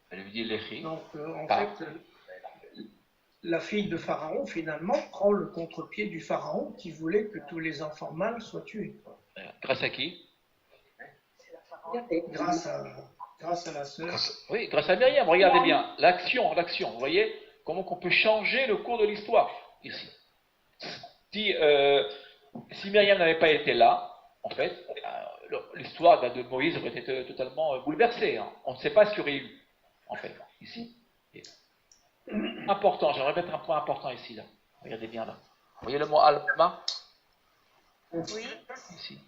Elle lui dit l'écrit. Donc, en fait, la fille de Pharaon, finalement, prend le contre-pied du Pharaon qui voulait que tous les enfants mâles soient tués. Grâce à qui? Grâce à la sœur. Oui, grâce à Myriam. Regardez bien, l'action. Vous voyez comment on peut changer le cours de l'histoire ici. Si Myriam n'avait pas été là, en fait, l'histoire de Moïse aurait été totalement bouleversée. Hein. On ne sait pas ce qu'il y aurait eu, en fait, ici. Important, j'aimerais mettre un point important ici, là. Regardez bien là. Vous voyez le mot Alma? Oui. Ici.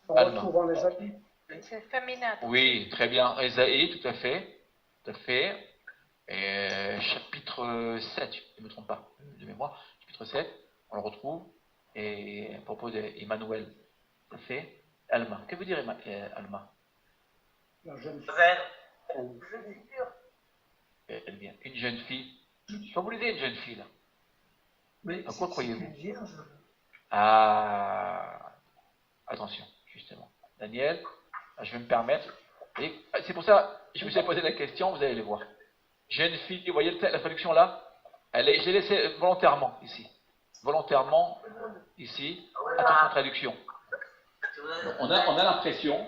Alma. C'est féminin. Oui, très bien. Ésaïe, tout à fait. Tout à fait. Et, chapitre 7, je ne me trompe pas, de mémoire. Chapitre 7, on le retrouve. Et à propos d'Emmanuel. Tout à fait. Alma. Que veut dire Alma? La jeune fille. Bien. Une jeune fille. Quand vous lisez une jeune fille, là, mais à quoi croyez-vous? Une vierge. Ah, attention, justement. Daniel, je vais me permettre. Et c'est pour ça que je me suis posé la question, vous allez le voir. Jeune fille, vous voyez la traduction là? Je l'ai laissée volontairement ici. Volontairement ici. Attention, traduction. On a l'impression,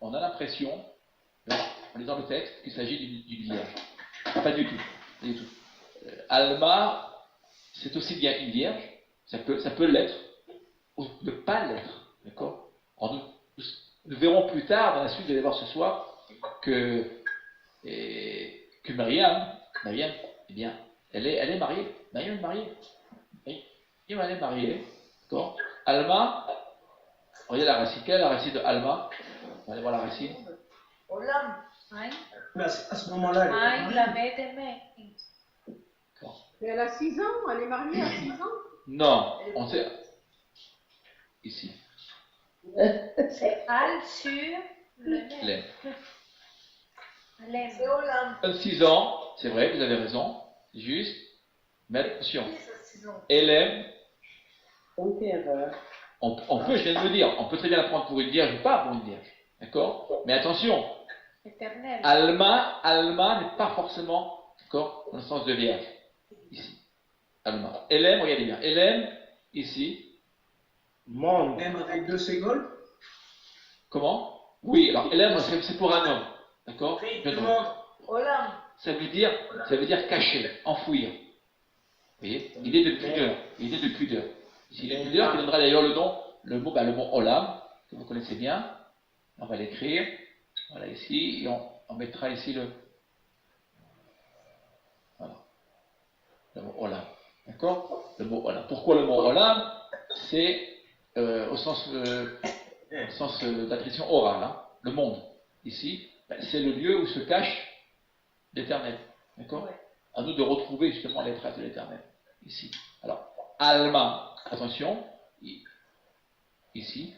en lisant le texte, qu'il s'agit d'une vierge. Pas du tout. Alma, c'est aussi bien une vierge, ça peut l'être, ou ne pas l'être. D'accord? Nous verrons plus tard, dans la suite, vous allez voir ce soir, que Myriam, eh bien, elle est mariée. Myriam est mariée. Oui, elle est mariée. D'accord? Alma, regardez la racine. Quelle est la racine de Alma? On va aller voir la racine. À ce moment-là, elle l'avait aimé. Et elle a 6 ans, elle est mariée à 6 ans? Non, on sait. Ici. C'est Al sur le lait. C'est Olam. 6 ans, c'est vrai, vous avez raison, juste. Mais attention, Elem, on peut, je viens de le dire, on peut très bien la prendre pour une vierge ou pas pour une vierge. D'accord? Mais attention, Alma n'est pas forcément, d'accord, dans le sens de vierge. Ici. Alma. Elem, regardez bien. Elem, ici. Monde. Elem avec 2 ségoles. Comment? Oui, alors Elem, c'est pour un homme. D'accord? Olam. Ça veut dire cacher, enfouir. Vous voyez? Idée de pudeur. Ici, la pudeur qui donnera d'ailleurs le mot Olam, que vous connaissez bien. On va l'écrire. Voilà, ici, et on mettra ici le mot Olam. D'accord? Le mot Olam. Pourquoi le mot Olam? C'est au sens d'attrition orale, hein, le monde. Ici, c'est le lieu où se cache l'Éternel. D'accord? À nous de retrouver justement les traces de l'Éternel. Ici. Alors, Alma, attention, ici.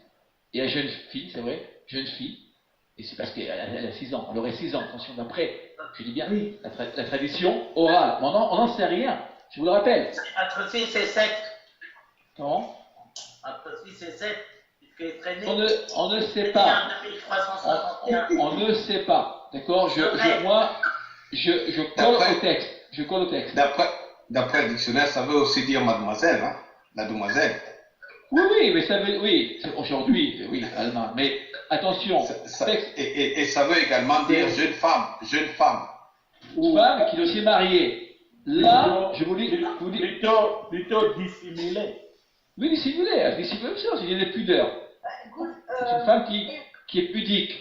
Et la jeune fille, c'est vrai, jeune fille, et c'est parce qu'elle a 6 ans, elle aurait 6 ans, attention, d'après, je dis bien, la tradition orale, mais on n'en sait rien, je vous le rappelle. Entre 6 et 7. Comment? Entre 6 et 7, puisqu'elle est traînée. On ne sait pas. On ne sait pas. D'accord? Moi, je colle au texte. Je colle au texte. D'après le dictionnaire, ça veut aussi dire mademoiselle, hein? La demoiselle. Oui, mais ça veut. Oui, aujourd'hui, oui, allemand. Mais attention. Et ça veut également dire jeune femme. Jeune femme. Ou femme qui est aussi mariée. Là, je vous dis. Plutôt dissimulée. Oui, dissimulée. Dissimulée, c'est une pudeur. C'est une femme qui est pudique.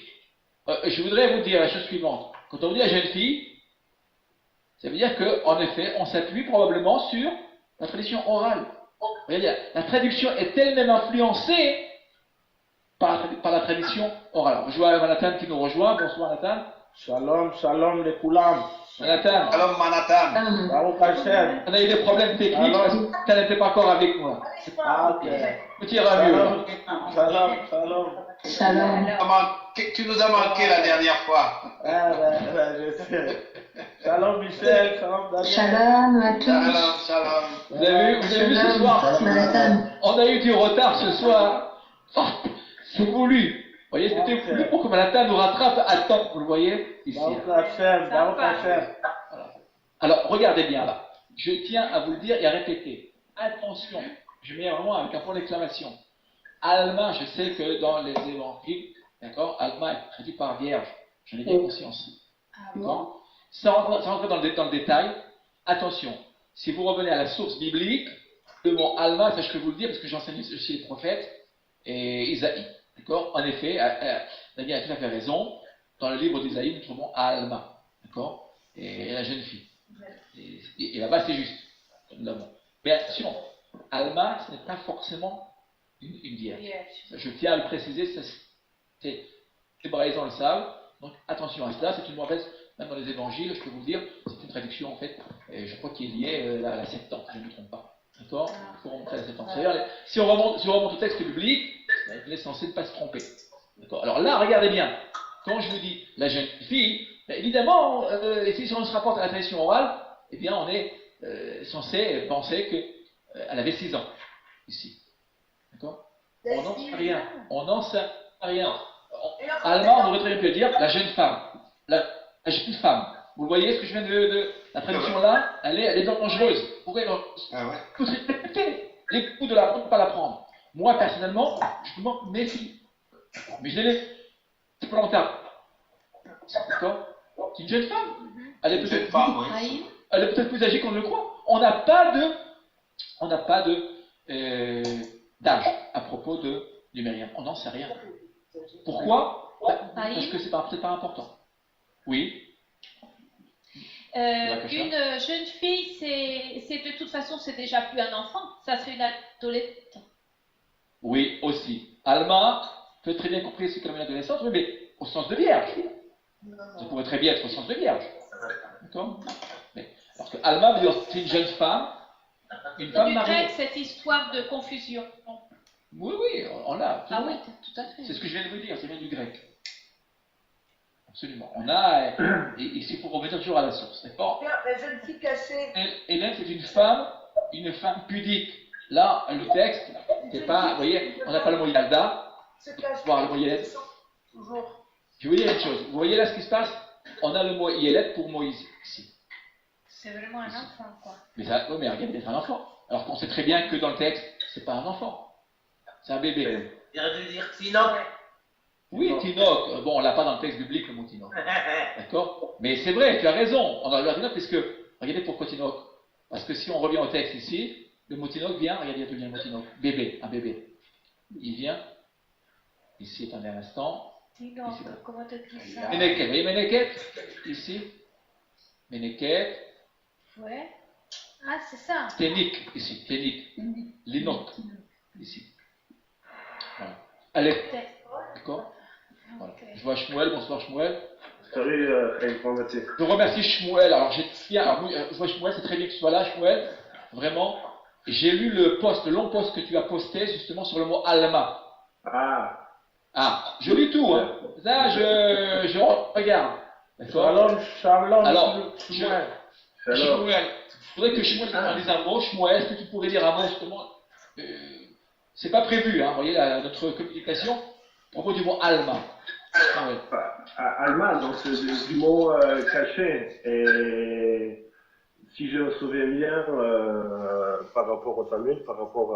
Je voudrais vous dire la chose suivante. Quand on vous dit la jeune fille, ça veut dire qu'en effet, on s'appuie probablement sur la tradition orale. Regardez, la traduction est elle-même influencée par la tradition orale. Alors, je vois Manhattan qui nous rejoint. Bonsoir Manhattan. Shalom, shalom les koulam. Manhattan. Shalom Manhattan. Baruch Hashem. On a eu des problèmes techniques parce que tu n'étais pas encore avec moi. Ah, ok. Petit Ramur. Shalom, shalom. Shalom. Tu nous as manqué la dernière fois. Je sais. Shalom Michel, shalom Daniel. Shalom à tous. Shalom, shalom. Vous avez vu ce soir, on a eu du retard ce soir. Oh, c'est voulu. Vous voyez, c'était voulu pour que Manhattan nous rattrape à temps. Vous le voyez ici. Baruch Hashem, Baruch Hashem. Alors, regardez bien là. Je tiens à vous le dire et à répéter. Attention, je mets vraiment avec un point d'exclamation. Alma, je sais que dans les évangiles, d'accord, Alma est traduit par vierge. J'en ai bien conscience. D'accord. Sans rentrer dans le détail, attention, si vous revenez à la source biblique, le mot Alma, ça je peux vous le dire parce que j'enseigne aussi les prophètes et Isaïe. D'accord. En effet, Daniel a tout à fait raison. Dans le livre d'Isaïe, nous trouvons Alma. D'accord. Et la jeune fille. Et là-bas, c'est juste. Nous l'avons. Mais attention, Alma, ce n'est pas forcément une vierge. Je tiens à le préciser, les Hébraïsants le savent. Donc attention à cela, c'est une mauvaise, même dans les évangiles, je peux vous le dire, c'est une traduction en fait, je crois qui est liée à la Septante, si je ne me trompe pas. D'accord. Il faut remonter à la Septante. C'est-à-dire, si on remonte au texte biblique, il est censé ne pas se tromper. D'accord. Alors là, regardez bien, quand je vous dis la jeune fille, évidemment, si on se rapporte à la tradition orale, eh bien on est censé penser qu'elle avait 6 ans, ici. D'accord. On n'en sait rien. On n'en sait rien. Allemand, on aurait très bien pu dire la jeune femme, la jeune femme. Vous voyez ce que je viens de la traduction là, elle est dangereuse. Pourquoi elle est dangereuse? Il faut se répéter. Les coups de la prendre, pas la prendre. Moi personnellement, je me méfie. Mais je l'ai c'est pas longtemps. D'accord. C'est une jeune femme. Elle est peut-être plus âgée qu'on ne le croit. On n'a pas d'âge à propos du Myriam. On n'en sait rien. Pourquoi? Parce que c'est peut-être pas important. Oui. Une jeune fille, c'est de toute façon, c'est déjà plus un enfant. Ça serait une adolescente. Oui, aussi. Alma peut très bien compris ici comme une adolescente, oui, mais au sens de vierge. Ça pourrait très bien être au sens de vierge. D'accord. Parce que Alma veut dire c'est une jeune femme, une femme mariée. Du grec, cette histoire de confusion. Oui, on l'a. Ah oui, tout à fait. C'est ce que je viens de vous dire, ça vient du grec. Absolument. On a, et il faut revenir toujours à la source, d'accord? La jeune fille cachée. Hélène, c'est une femme pudique. Là, le texte, c'est pas, vous voyez, on n'a pas le mot Yalda. Voir le mot Yélette. Toujours. Je vais vous dire une chose. Vous voyez là ce qui se passe? On a le mot Yélette pour Moïse ici. C'est vraiment un enfant, quoi. Mais regardez, c'est un enfant. Alors qu'on sait très bien que dans le texte, c'est pas un enfant. C'est un bébé. Il aurait dû dire Tinoc. Oui, Tinoc. Bon, on l'a pas dans le texte biblique, le mot Tinoc. D'accord? Mais c'est vrai, tu as raison. On a le Tinoc parce que, regardez pourquoi Tinoc. Parce que si on revient au texte ici, le mot Tinoc vient, regardez d'où vient le mot Tinoc. Bébé, un bébé. Il vient, ici, attendez un instant. Tinoc, comment tu dis ça? Ménéket, vous voyez Ménéket? Ici. Ménéket. Ouais. Ah, c'est ça. Ténik, ici. Ténik. Linok, ici. Voilà. Allez. D'accord. Voilà. Je vois Shmuel, bonsoir Shmuel. Salut, comment vas-tu? Je remercie Shmuel. Alors, je vois Shmuel, c'est très bien que tu sois là, Shmuel. Vraiment. J'ai lu le long post que tu as posté justement sur le mot Alma. Ah. Ah, je lis tout, hein. Ça, je regarde. D'accord. Shalom, Alors, Shmuel. Shmuel, je voudrais que Shmuel en dise un mot. Shmuel, est-ce que tu pourrais dire un mot justement c'est pas prévu, hein, vous voyez, notre communication, à propos du mot Alma. Alma, donc c'est du mot caché. Et si je me souviens bien, par rapport au Talmud, par rapport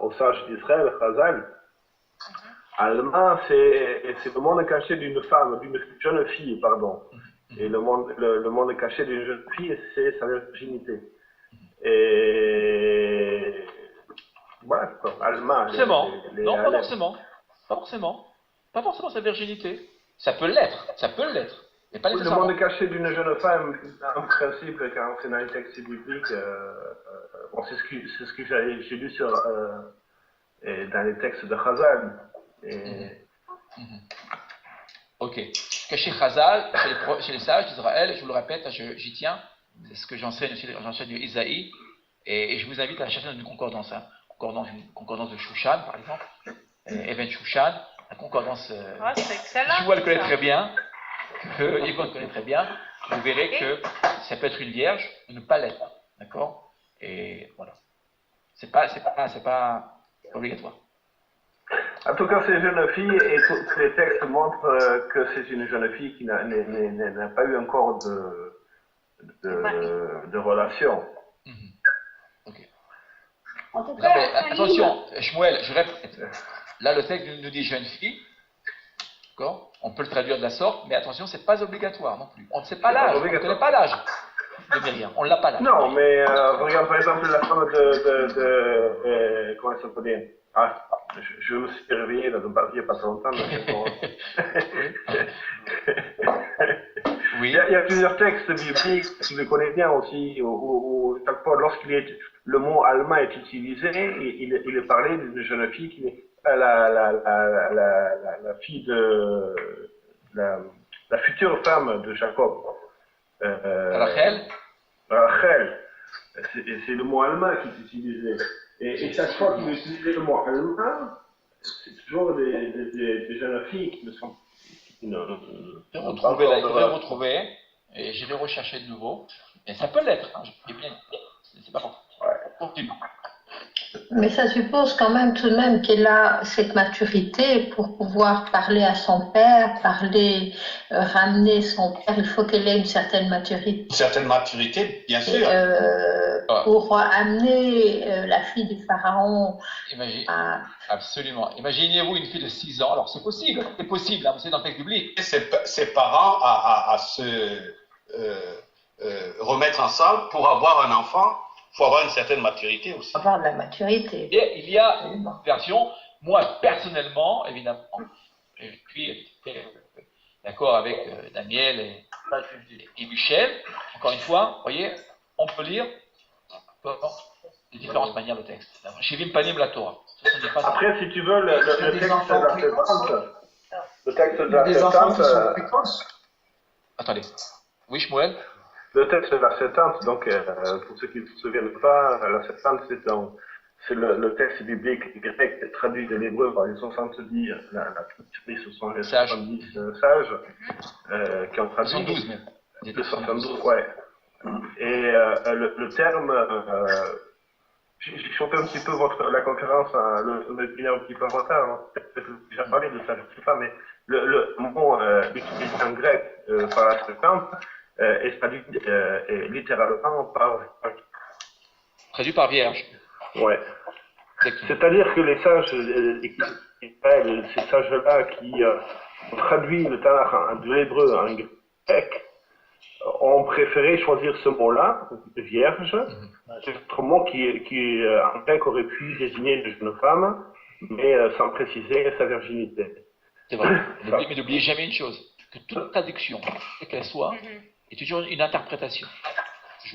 au sage d'Israël, Chazal, Alma, c'est le monde caché d'une femme, d'une jeune fille, pardon. Et le monde caché d'une jeune fille, c'est sa virginité. Et voilà, quoi. Alma. Forcément. Non, pas forcément. Pas forcément. Pas forcément sa virginité. Ça peut l'être. Ça peut l'être. Mais pas le monde caché d'une jeune femme, en principe, quand c'est dans les textes bibliques, bon, c'est ce que j'ai lu dans les textes de Chazal. Ok. Caché Chazal, chez les sages d'Israël, je vous le répète, j'y tiens, c'est ce que j'enseigne Isaïe, et je vous invite à chercher dans une concordance, hein. Une concordance de Shushan, par exemple, Even Shushan, la concordance. C'est excellent. Je le connais très bien, Yvonne le connaît très bien, vous verrez que ça peut être une vierge, ou ne pas l'être, d'accord? Et voilà. C'est pas obligatoire. En tout cas, c'est une jeune fille, et tous les textes montrent que c'est une jeune fille qui n'a pas eu encore de relation. Ok. En tout Non, cas, mais attention, Shmuel, je répète. Là, le texte nous dit jeune fille. D'accord? On peut le traduire de la sorte, mais attention, c'est pas obligatoire non plus. On ne sait pas l'âge, on ne connaît pas l'âge de Myriam. On ne l'a pas l'âge. Non, mais regarde par exemple la femme comment elle s'appelait? Ah, je me suis réveillé dans un papier pas trop longtemps. Oui. Il y a plusieurs textes bibliques, tu les connais bien aussi, où chaque fois, le mot Alma est utilisé, il est parlé d'une jeune fille qui est la fille de la future femme de Jacob. Rachel. Rachel. C'est le mot Alma qui est utilisé. Et chaque fois qu'il utilise le mot Alma, c'est toujours des jeunes filles qui ne sont Je vais retrouver, et je vais rechercher de nouveau. Et ça peut l'être, hein. C'est pas bon. Continue. Mais ça suppose quand même tout de même qu'elle a cette maturité pour pouvoir parler à son père, ramener son père. Il faut qu'elle ait une certaine maturité. Une certaine maturité, bien sûr. Pour amener la fille du pharaon Absolument. Imaginez-vous une fille de 6 ans. Alors c'est possible, hein, c'est dans le texte biblique. Et ses parents à se remettre ensemble pour avoir un enfant. Il faut avoir une certaine maturité aussi. Avoir de la maturité. Et il y a une version, moi personnellement, évidemment, je suis d'accord avec Daniel et Michel. Encore une fois, vous voyez, on peut lire de différentes manières le texte. Shivim Panim la Torah. Après, si tu veux, le texte de la Septante. Attendez. Oui, Shmuel? Le texte de la Septante, donc, pour ceux qui ne se souviennent pas, la Septante, c'est le texte biblique grec traduit de l'hébreu par les 70, ce sont les 70 sages qui ont traduit. 72 même. Les 72, ouais. Et le terme, j'ai chopé un petit peu la conférence, le webinaire un petit peu en retard, hein. Peut-être que j'ai déjà parlé de ça, je ne sais pas, mais le mot utilisé en grec par la Septante, est traduit littéralement par... Traduit par vierge. Ouais. C'est-à-dire que les sages, ces sages-là qui ont traduit le Tanakh de l'hébreu en grec, ont préféré choisir ce mot-là, vierge, c'est un mot qui en grec aurait pu désigner une jeune femme, mais sans préciser sa virginité. C'est vrai. Mais n'oubliez jamais une chose, que toute traduction, quelle qu'elle soit, est toujours une interprétation.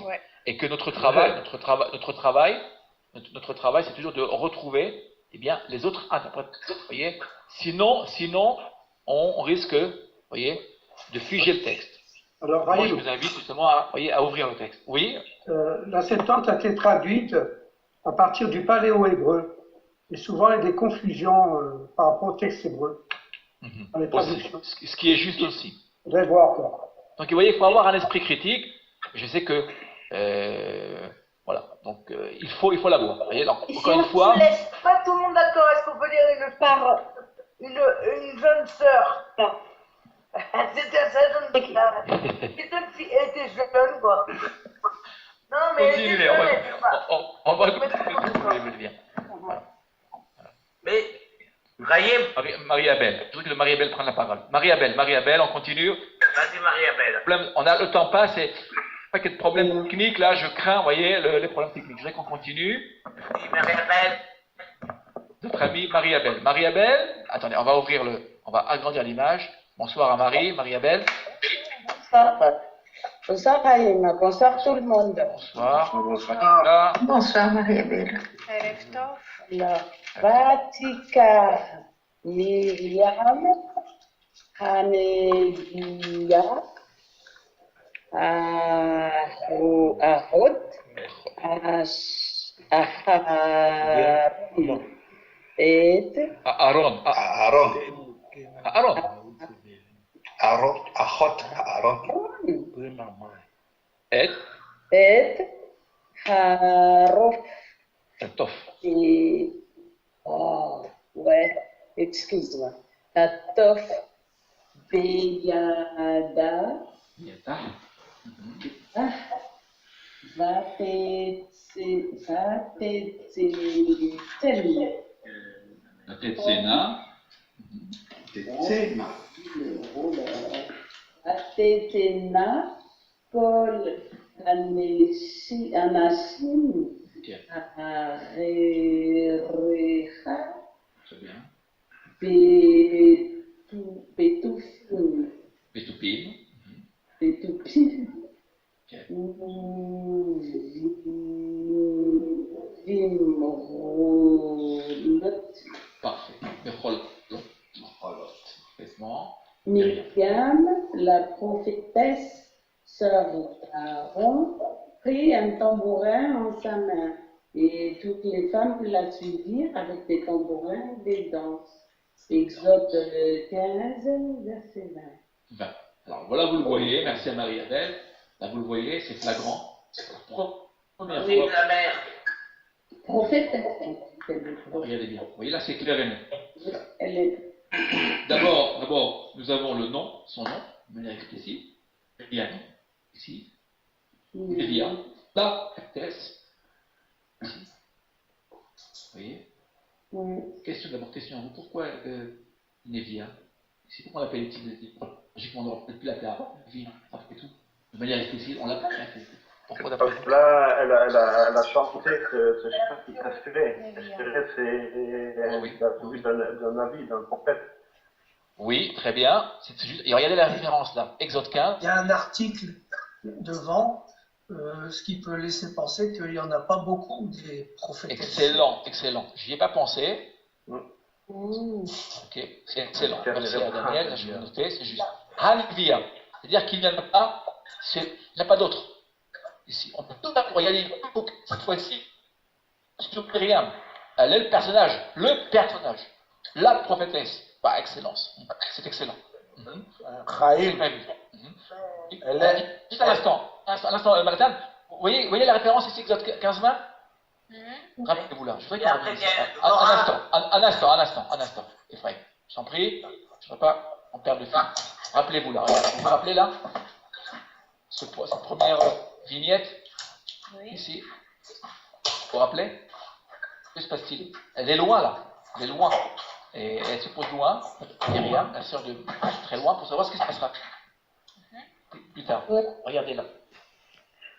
Ouais. Et que notre travail, c'est toujours de retrouver, les autres interprétations. Voyez, sinon, on risque, de figer le texte. Alors, moi, je vous invite justement à ouvrir le texte. Oui. La Septante a été traduite à partir du paléo-hébreu. Et souvent, il y a des confusions par rapport au texte hébreu. Dans les traductions. Ce qui est juste aussi. Vous devez voir quoi. Donc, vous voyez, il faut avoir un esprit critique. Je sais que, voilà, donc il faut l'avoir. Vous voyez, donc, encore une fois. Ne laisse pas tout le monde d'accord. Est-ce qu'on peut dire une jeune sœur? C'était assez jeune. Elle était jeune, quoi. Non, mais elle était jeune. On va écouter ce que vous voulez dire. Mais, Raïm. Marie-Abel. Je voudrais que Marie-Abel prenne la parole. Marie-Abel, on continue. Vas-y, Marie-Abel. On a le temps passe et pas qu'il y ait de problème technique, là, je crains, vous voyez, les problèmes techniques. Je voudrais qu'on continue. Marie-Abel. Notre amie Marie-Abel. Marie-Abel, attendez, on va agrandir l'image. Bonsoir à Marie-Abel. Bonsoir Raïm, bonsoir tout le monde. Bonsoir. Bonsoir Marie-Abel. Alors, Vatika Miriam Hanelia Ahod Aharon Oh, ouais, excuse-moi. Tatof Beyada. Vatetena Kol Anashim Arerecha Betupim Vimrolot. Parfait. Myriam, la prophétesse, sœur d'Aaron, prit un tambourin en sa main, et toutes les femmes la suivirent avec des tambourins et des danses. Exode 15, verset 20. Alors voilà, vous le voyez, merci à Marie-Abel. Là, vous le voyez, c'est flagrant. C'est la première Oui, fois. la mère. Prophétesse. Regardez bien. Vous voyez, là, c'est clair et net. Elle est... D'abord, nous avons le nom, son nom, de manière explicite. Il y a un nom, ici. Nevia. Là, Tess. Ici. Vous voyez? Question à vous. Pourquoi Nevia? C'est pourquoi on l'appelle les petits. Logiquement, on aurait peut-être pu l'appeler avant, après tout. De manière explicite, on l'appelle. Pourquoi Parce que là, elle a chanté ce chant qui t'inspirait. C'est la vue d'un avis, d'un prophète. Oui, très bien. C'est juste... Et regardez la référence là, Exode 15. Il y a un article devant, ce qui peut laisser penser qu'il n'y en a pas beaucoup des prophètes. Excellent. J'y ai pas pensé. Ok, c'est excellent. Merci à Daniel, là, je vais noter, c'est juste. Hanvia, c'est-à-dire qu'il n'y en a pas, il n'y a pas d'autre. Ici, on peut tout regarder, cette fois-ci, sur Myriam, elle est le personnage, la prophétesse, par excellence. C'est excellent. Raïm. Juste un instant, Martin, vous voyez la référence ici, Exode 15-20? Rappelez-vous là, je voudrais qu'on un instant, Ephraim, je t'en prie, je ne voudrais pas en perdre de fil. Rappelez-vous là, vous vous rappelez là, cette première vignette, ici, vous vous rappelez? Que se passe-t-il? Elle est loin là, et elle se pose loin, Myriam, la sœur de très loin, pour savoir ce qui se passera plus tard. Regardez là,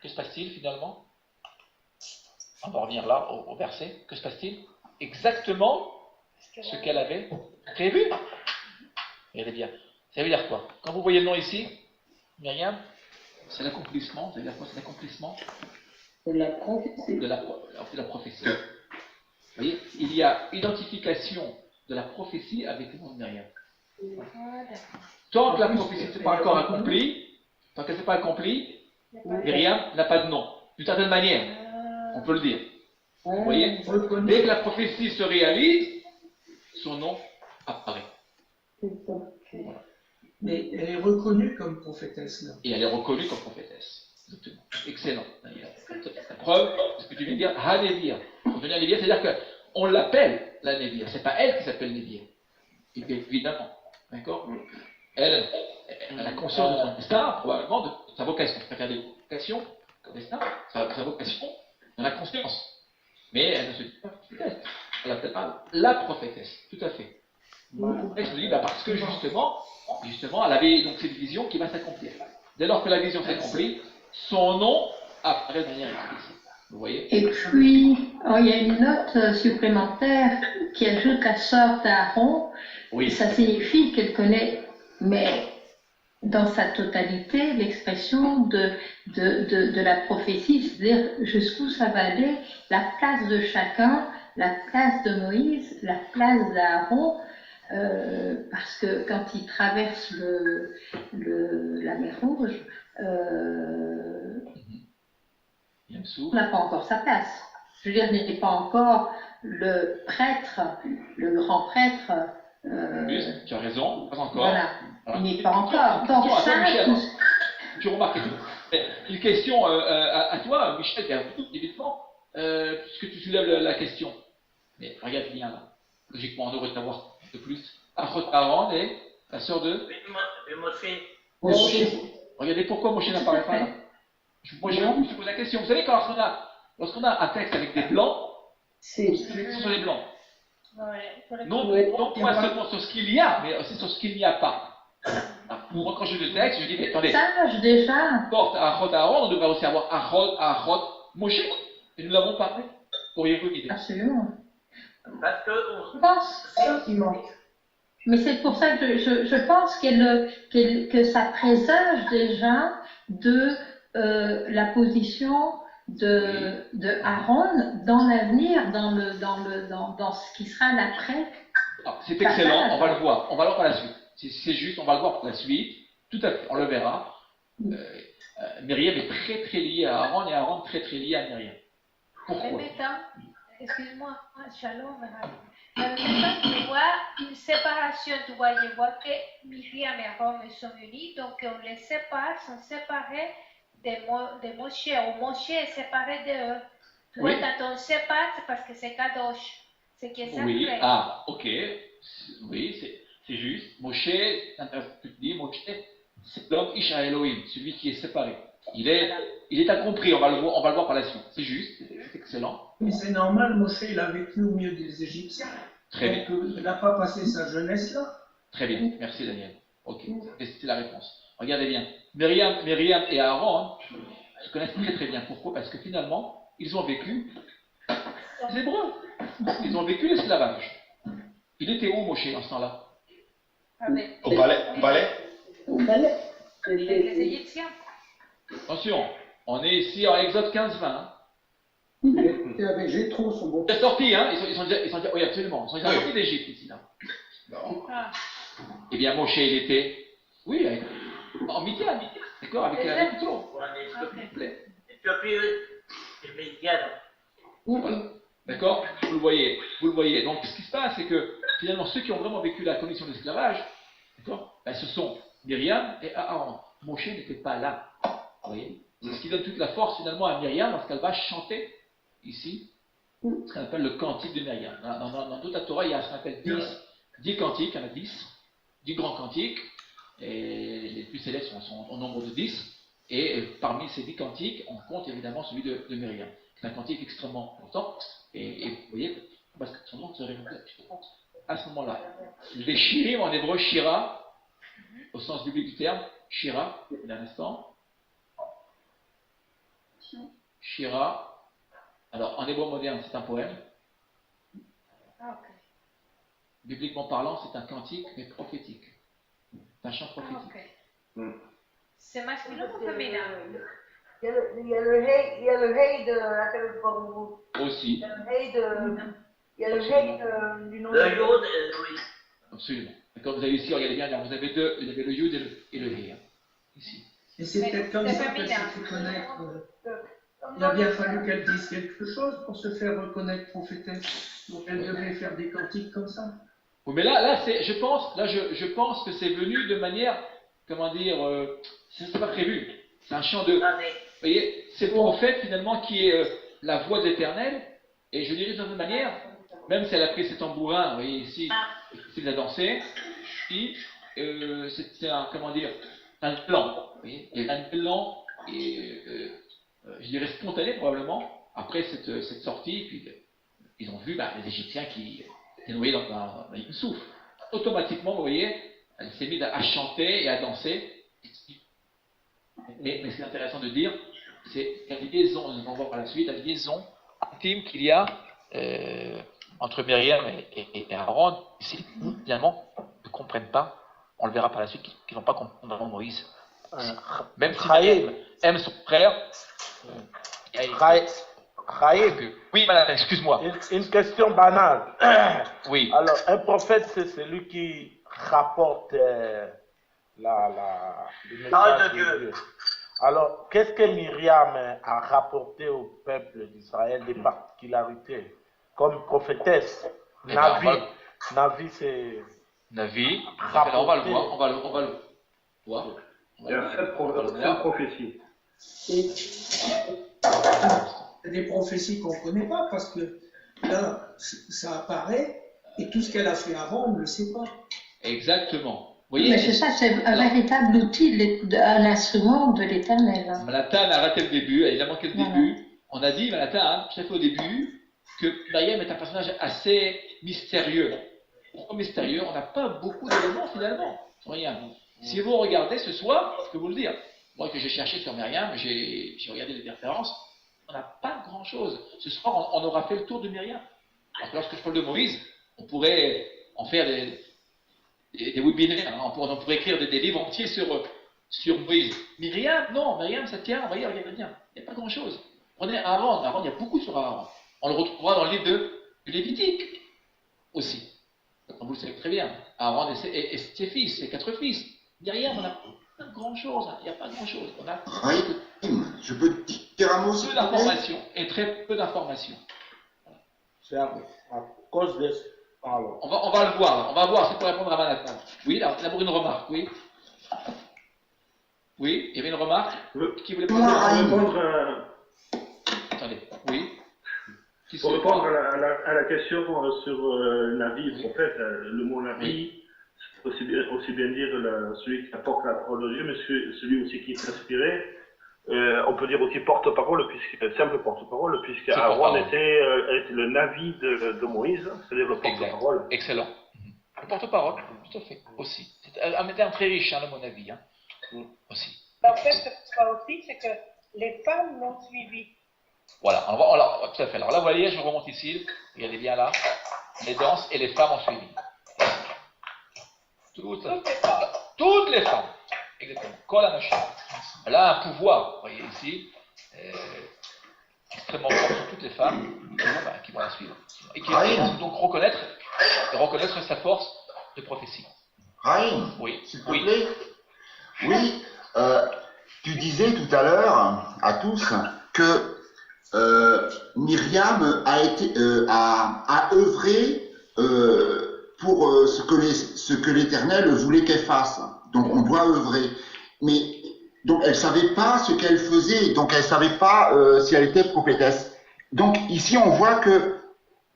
que se passe-t-il finalement? On va revenir là, au verset. Que se passe-t-il? Exactement ce qu'elle avait prévu. Regardez bien. Ça veut dire quoi? Quand vous voyez le nom ici, Myriam, c'est l'accomplissement. Ça veut dire quoi? C'est l'accomplissement de la prophétie. De la prophétie. Vous voyez, il y a identification de la prophétie avec le nom de Myriam. Tant que la prophétie n'est pas encore accomplie, Myriam n'a pas de nom. D'une certaine manière. On peut le dire. Vous voyez? Dès que la prophétie se réalise, son nom apparaît. Voilà. Mais elle est reconnue comme prophétesse, là. Et elle est reconnue comme prophétesse. Exactement. Excellent. La preuve, ce que tu viens de dire, Hanevia. Revenir à Névia, c'est-à-dire qu'on l'appelle la Névia. C'est pas elle qui s'appelle Névia. Évidemment. D'accord? Elle a conscience de son destin, probablement de sa vocation. C'est pas des vocations, son destin, sa vocation, elle a conscience. Mais elle ne se dit pas prophétesse. Elle l'appelle pas la prophétesse. Tout à fait. Et je me dis, parce que justement, elle avait donc cette vision qui va s'accomplir. Dès lors que la vision s'accomplit, son nom apparaît de manière explicite. Vous voyez? Et puis, il y a une note supplémentaire qui ajoute la sœur d'Aaron. Oui. Ça signifie qu'elle connaît, mais dans sa totalité, l'expression de la prophétie, c'est-à-dire jusqu'où ça va aller, la place de chacun, la place de Moïse, la place d'Aaron. Parce que quand il traverse la mer Rouge, on n'a pas encore sa place. Je veux dire, il n'est pas encore le prêtre, le grand prêtre. Oui, tu as raison, pas encore. Voilà, il n'est pas encore. Donc ça, tu remarques une question à toi, Michel, évidemment, puisque tu soulèves la question. Mais regarde bien là. Logiquement, on devrait savoir de plus. Aaron est la sœur de Moshe. Regardez pourquoi Moshe n'apparaît pas là. Moi, je me pose la question. Vous savez, lorsqu'on a un texte avec des blancs, ce sont les blancs. Non pas seulement sur ce qu'il y a, mais aussi sur ce qu'il n'y a pas. Moi, quand je lis le texte, je dis, mais attendez, sage déjà. Porte Aaron, on devrait aussi avoir Aaron, Moshe, et nous ne l'avons pas. Pourriez-vous l'idée? Absolument. Parce que je pense qu'il manque. Mais c'est pour ça que je pense que ça présage déjà de la position de Aaron dans l'avenir, dans ce qui sera l'après. C'est excellent, on va le voir par la suite. C'est juste, on va le voir par la suite. Tout à fait, on le verra. Myriam est très très liée à Aaron et Aaron très très lié à Myriam. Pourquoi? Excuse-moi, Shalom. En même temps, tu vois une séparation, tu vois, je vois que Myriam et Aaron sont unis, donc on les sépare, sont séparés de Moshe, ou Moshe est séparé d'eux. Tu vois, quand on sépare, c'est parce que c'est Kadosh, c'est qui est sacré. Oui, ok, oui, c'est juste. Moshe, tu te dis, Moshe, c'est l'homme Isha Elohim, celui qui est séparé. Il est incompris, on va le voir par la suite. C'est juste, c'est excellent. Mais c'est normal, Moshe, il a vécu au milieu des Égyptiens. Très bien. Donc, il n'a pas passé sa jeunesse là. Très bien, merci Daniel. Ok, c'est la réponse. Regardez bien. Myriam et Aaron se connaissent très très bien. Pourquoi? Parce que finalement, ils ont vécu les Hébreux. Ils ont vécu l'esclavage. Il était où Moshe en ce temps-là? Au palais. Les Égyptiens. Attention, on est ici en Exode 15-20. Il était avec Jétro, son beau. Ils sont sortis, hein? Ils sont déjà, oui, absolument. Ils sont sortis d'Égypte ici, là. Eh bien, Moshe, il était, oui, en Midian, d'accord, avec l'agriculture. Voilà. D'accord? Vous le voyez. Donc, ce qui se passe, c'est que finalement, ceux qui ont vraiment vécu la condition d'esclavage, d'accord, ben, ce sont Myriam et Aaron. Moshe n'était pas là. Vous voyez? C'est ce qui donne toute la force finalement à Myriam lorsqu'elle va chanter ici ce qu'on appelle le cantique de Myriam. Dans toute la Torah, il y a ce qu'on appelle 10 cantiques, il y en a 10 grands cantiques, et les plus célèbres sont au nombre de 10. Et parmi ces 10 cantiques, on compte évidemment celui de Myriam. C'est un cantique extrêmement important, et vous voyez, parce que son nom se révèle à ce moment-là. Les shirim en hébreu, shira, au sens biblique du terme, shira, d'un instant. Shira, alors en hébreu moderne, c'est un poème. Bibliquement parlant, c'est un cantique, mais prophétique. C'est un chant prophétique. C'est masculin ou féminin? Il y a le hey de la Kadosh. Aussi. Il y a le hey du nom de Yod, oui. Absolument. D'accord, vous avez ici, regardez bien, vous avez deux, vous avez le Yud et le He. Ici. Et c'est peut-être comme ça que ça fait connaître. Il a bien fallu qu'elle dise quelque chose pour se faire reconnaître prophétesse. Donc elle devait faire des cantiques comme ça. Oui, mais là, je pense que c'est venu de manière, comment dire, c'est pas prévu. C'est un chant de. Vous voyez, c'est le prophète finalement qui est la voix de l'Éternel. Et je dirais d'une manière, même si elle a pris ses tambourins, vous voyez ici, il a dansé, c'est un, comment dire, un plan. Vous voyez, et un plan, je dirais spontané probablement, après cette sortie, puis ils ont vu les Égyptiens qui étaient noyés dans une souffle. Automatiquement, vous voyez, elle s'est mise à chanter et à danser. Mais ce qui est intéressant de dire, c'est la liaison, on va voir par la suite, la liaison intime qu'il y a entre Myriam et Aaron, ici, finalement, ne comprennent pas, on le verra par la suite, qu'ils n'ont pas compris vraiment Moïse. Même si Myriam aime son frère. Oui, madame, excuse-moi. Une question banale. Oui. Alors, un prophète, c'est celui qui rapporte le message de Dieu. Alors, qu'est-ce que Myriam a rapporté au peuple d'Israël, des particularités, comme prophétesse? Navi, c'est... Navi, on va le voir, on va le voir. Il y a 7 prophéties. C'est des prophéties qu'on ne connaît pas, parce que là, ça apparaît, et tout ce qu'elle a fait avant, on ne le sait pas. Exactement. Voyez, mais c'est ça, c'est un véritable outil, un instrument de l'Éternel. Manhattan a raté le début, il a manqué le début. On a dit, Manhattan, tout à fait au début, que Myriam est un personnage assez mystérieux. Pourquoi mystérieux? On n'a pas beaucoup d'éléments finalement. Rien. Si vous regardez ce soir, je peux vous le dire, moi que j'ai cherché sur Myriam, j'ai regardé les références, on n'a pas grand-chose. Ce soir, on aura fait le tour de Myriam. Parce que lorsque je parle de Moïse, on pourrait en faire des webinaires, hein. On pourrait écrire des livres entiers sur Moïse. Myriam, non, Myriam, ça tient, regardez bien, il n'y a pas grand-chose. Prenez Aaron, il y a beaucoup sur Aaron. On le retrouvera dans le livre de Lévitique aussi. Comme vous le savez très bien, Aaron et ses fils, ses 4 fils. Myriam, on n'a pas grand-chose, il n'y a pas grand-chose. On a je peux te dire un mot? Peu d'informations, et très peu d'informations. C'est à cause de... Alors. On va le voir, c'est pour répondre à Manhattan. Oui, d'abord une remarque, oui. Oui, il y avait une remarque qui voulait répondre Attendez, oui. Pour répondre à la question sur Navi, le prophète, le mot Navi, c'est aussi bien dire celui qui apporte la parole de Dieu, mais celui aussi qui est inspiré. On peut dire aussi porte-parole, simple porte-parole, puisque Aaron était le Navi de Moïse, c'est-à-dire le porte-parole. Excellent. Le porte-parole, tout à fait, aussi. C'est un terme très riche, le mot Navi, aussi. En fait, ce que je vois aussi, c'est que les femmes l'ont suivi. Voilà, tout à fait. Alors là, vous voyez, je remonte ici, regardez bien là, les danses et les femmes ont suivi. Toutes les femmes, exactement. Elle a un pouvoir, vous voyez ici, extrêmement fort sur toutes les femmes qui vont la suivre. Et qui vont donc reconnaître sa force de prophétie. Raïm, oui. S'il te plaît. Oui, tu disais tout à l'heure à tous que Myriam a œuvré pour ce que l'Éternel voulait qu'elle fasse. Donc on doit œuvrer. Mais donc elle ne savait pas ce qu'elle faisait, donc elle ne savait pas si elle était prophétesse. Donc ici on voit que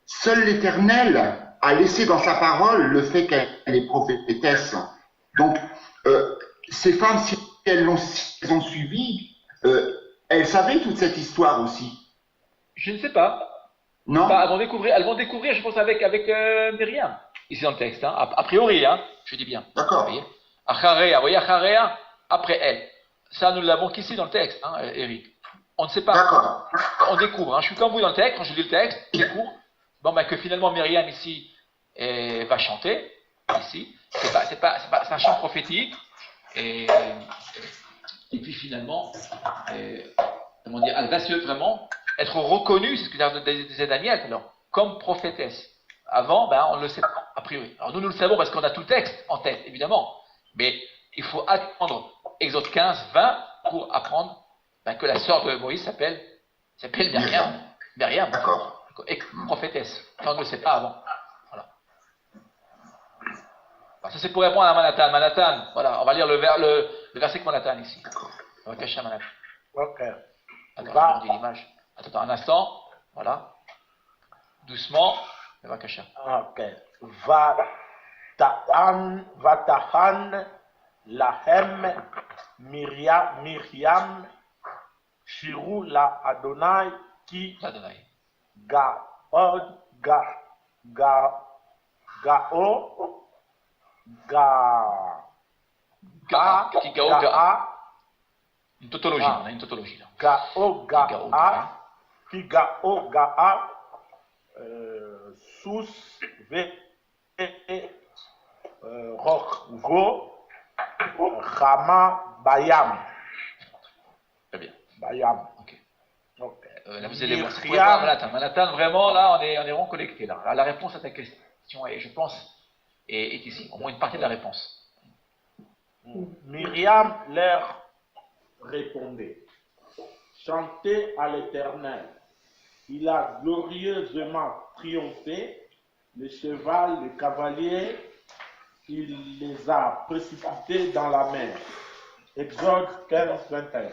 seul l'Éternel a laissé dans sa parole le fait qu'elle est prophétesse. Donc ces femmes, si elles ont suivi, elles savaient toute cette histoire aussi. Je ne sais pas. Non. Elles vont découvrir, je pense, avec Myriam, ici dans le texte. Hein. A priori, je dis bien. D'accord. Vous voyez, Acharea, après elle. Ça, nous l'avons qu'ici dans le texte, Eric. On ne sait pas. D'accord. On découvre. Je suis comme vous dans le texte, quand je lis le texte, je découvre que finalement Myriam ici va chanter. Ici. C'est un chant prophétique. Et puis finalement, elle va vraiment être reconnue, c'est ce que disait Daniel, alors, comme prophétesse. Avant, on ne le sait pas, a priori. Alors nous le savons parce qu'on a tout le texte en tête, évidemment. Mais il faut attendre Exode 15, 20 pour apprendre que la sœur de Moïse s'appelle s'appelle Myriam. Myriam. D'accord. Et prophétesse. Enfin, on ne le sait pas avant. Voilà. Alors, ça, c'est pour répondre à Manhattan. Manhattan, voilà, on va lire le verset que Manhattan ici. On va cacher Manhattan. Ok. Attends, on dit l'image. Attends, un instant. Voilà. Doucement. On va cacher. Ok. Vatahan lahem Miriam Shiru la Adonai ki Gaod Une tautologie, on a une tautologie là. Sus ve Rochvo Chama Bayam. Très bien. Bayam. Ok. Là, vous allez voir. Manhattan, vraiment, là, on est vraiment connecté. Là. La réponse à ta question, je pense, est ici. Au moins une partie de la réponse. Myriam leur répondait, chantez à l'Éternel. Il a glorieusement triomphé, le cheval, le cavalier, il les a précipités dans la mer. Exode 15, 21.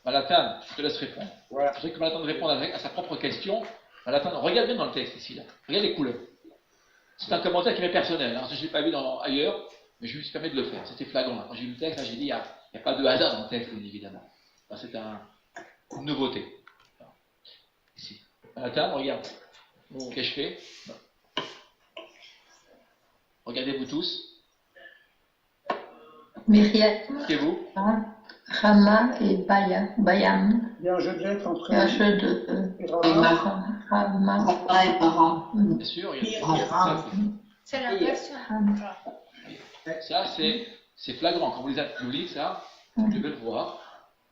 Manhattan, je te laisse répondre. Ouais. Je voudrais que Manhattan réponde à sa propre question. Manhattan, regarde bien dans le texte ici. Là. Regarde les couleurs. C'est un commentaire qui m'est personnel. Hein. Je ne l'ai pas vu ailleurs, mais je me suis permis de le faire. C'était flagrant. Quand j'ai lu le texte, j'ai dit, il n'y a pas de hasard dans le texte, évidemment. C'est une nouveauté. Ici. Manhattan, regarde. Qu'est-ce que je fais? Regardez-vous tous. Myriam. C'est vous. Rama et Bayam. Il y a un jeu de lettres entre un jeu de Rama et Baram. Bien sûr, il y a c'est l'inversion. Ça, c'est flagrant. Quand vous lisez ça, vous devez le voir.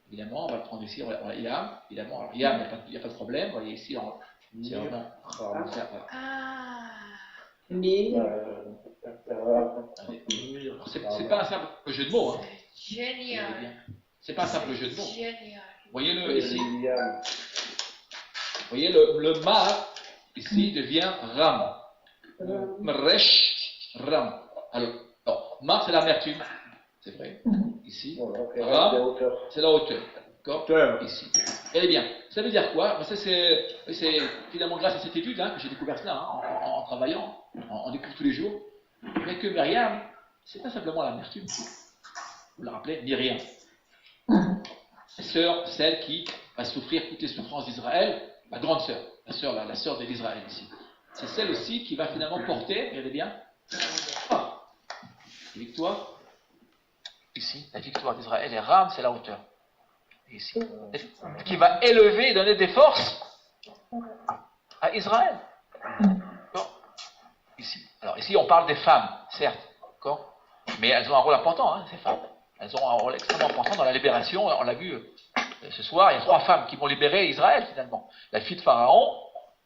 Évidemment, on va le prendre ici. Voilà, Yam, évidemment. Alors, Yam, il n'y a pas de problème. Vous voyez ici, c'est pas un simple jeu de mots. Hein. Génial. C'est pas un simple jeu de mots. Génial. Voyez-le ici. Vous voyez, le ma ici devient ram. Mresh, ram. Alors, ma c'est l'amertume. C'est vrai. Ici. Ram, c'est la hauteur. D'accord. Ici. Eh bien, ça veut dire quoi? C'est finalement grâce à cette étude que j'ai découvert cela en travaillant. On découvre tous les jours. Mais que Myriam, c'est pas simplement l'amertume. Vous la rappelez, Myriam. Sœur, celle qui va souffrir toutes les souffrances d'Israël, la grande sœur, la sœur d'Israël ici. C'est celle aussi qui va finalement porter, regardez bien, la victoire. Ici, la victoire d'Israël et Ram, c'est la hauteur. Ici. Qui va élever et donner des forces à Israël. Ici. Alors ici, on parle des femmes, certes, mais elles ont un rôle important, ces femmes. Elles ont un rôle extrêmement important dans la libération. On l'a vu ce soir, il y a 3 femmes qui vont libérer Israël, finalement. La fille de Pharaon,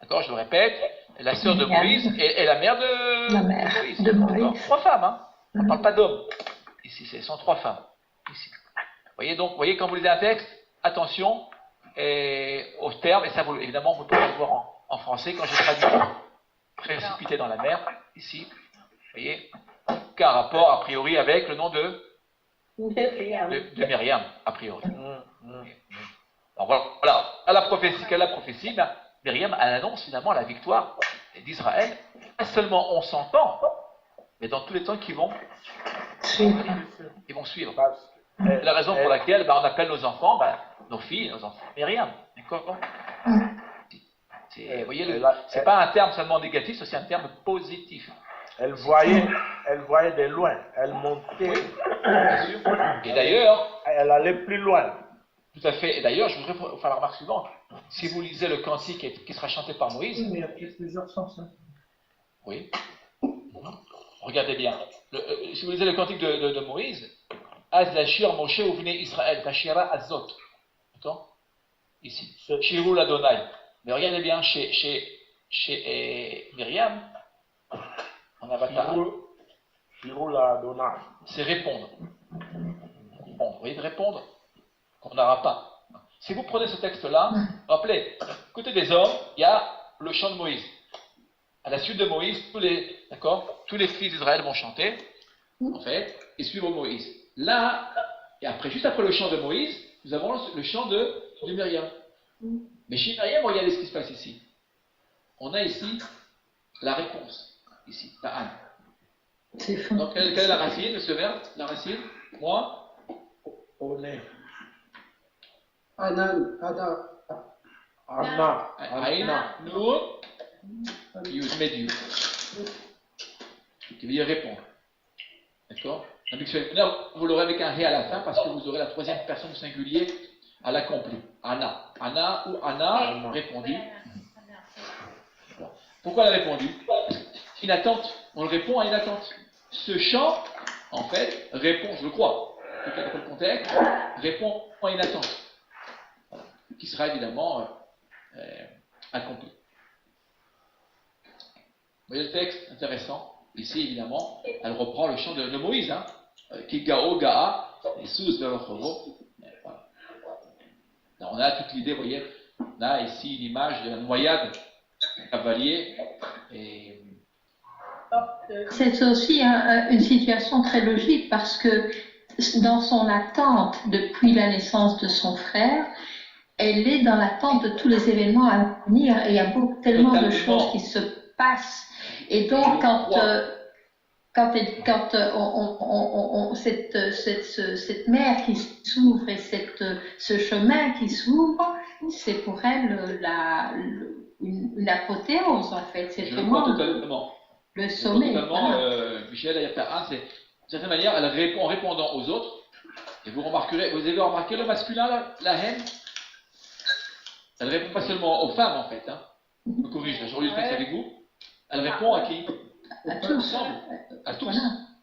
d'accord, je le répète, la sœur de Moïse et la mère de Moïse. 3 femmes, on ne parle pas d'hommes. Ici, ce sont 3 femmes. Ici. Vous voyez, quand vous lisez un texte, attention aux termes, et ça, évidemment, vous pouvez le voir en français, quand j'ai traduit précipité dans la mer, ici, vous voyez, qu'un rapport, a priori, avec le nom de Myriam, a priori. Alors voilà, à la prophétie, Myriam, elle annonce finalement la victoire d'Israël, pas seulement en 100 ans, mais dans tous les temps qui vont suivre. C'est la raison pour laquelle on appelle nos enfants, nos filles, nos enfants, Myriam. D'accord? Vous voyez, c'est pas un terme seulement négatif, c'est aussi un terme positif. Elle voyait de loin, elle montait. Et d'ailleurs, elle allait plus loin. Tout à fait. Et d'ailleurs, je voudrais vous faire la remarque suivante. Si vous lisez le cantique qui sera chanté par Moïse. Oui, mais il y a plusieurs sens. Oui. Regardez bien. Si vous lisez le cantique de Moïse, Az Lashir Moshe Uvne Israël, Tashira Azot. D'accord? Ici. Shiru l'Adonai. Mais regardez bien, chez Myriam, en avatar, c'est répondre. Vous voyez, de répondre qu'on n'aura pas. Si vous prenez ce texte-là, rappelez, côté des hommes, il y a le chant de Moïse. À la suite de Moïse, tous les fils d'Israël vont chanter, en fait, et suivre Moïse. Là, et après, juste après le chant de Moïse, nous avons le chant de Myriam. Mais chez Myriam, regardez ce qui se passe ici. On a ici la réponse. Ici, Ta'an. Donc, quelle est la racine de ce verbe? La racine, moi, On est. Anan, Ada. Anna. Aïna, Noun, Yud, Mediu. Qui veut dire répondre. D'accord? Dans le dictionnaire, vous l'aurez avec un ré à la fin parce que vous aurez la troisième personne singulier à l'accompli. Anna. Anna ou Anna répondu. Voilà. Pourquoi elle a répondu? Une attente. On le répond à une attente. Ce chant, en fait, répond, je le crois, le contexte, répond à une attente. Voilà. Qui sera évidemment accomplie. Vous voyez le texte? Intéressant. Ici, évidemment, elle reprend le chant de Moïse, hein, qui Gao, Gaa, et Sous, Velochoro. Voilà. Là, on a toute l'idée, vous voyez, on a ici l'image de la noyade du cavalier. Et... C'est aussi une situation très logique parce que dans son attente depuis la naissance de son frère, elle est dans l'attente de tous les événements à venir et il y a tellement de choses qui se passent. Et donc, cette mer qui s'ouvre et ce chemin qui s'ouvre, c'est pour elle une apothéose en fait. C'est vraiment le sommet. Michel, c'est d'une certaine manière, elle répond en répondant aux autres. Et vous avez remarqué le masculin, la haine. Elle répond pas seulement aux femmes en fait. Hein. Je me corrige, je relis le texte avec vous. Elle répond à qui? À tous. À tous.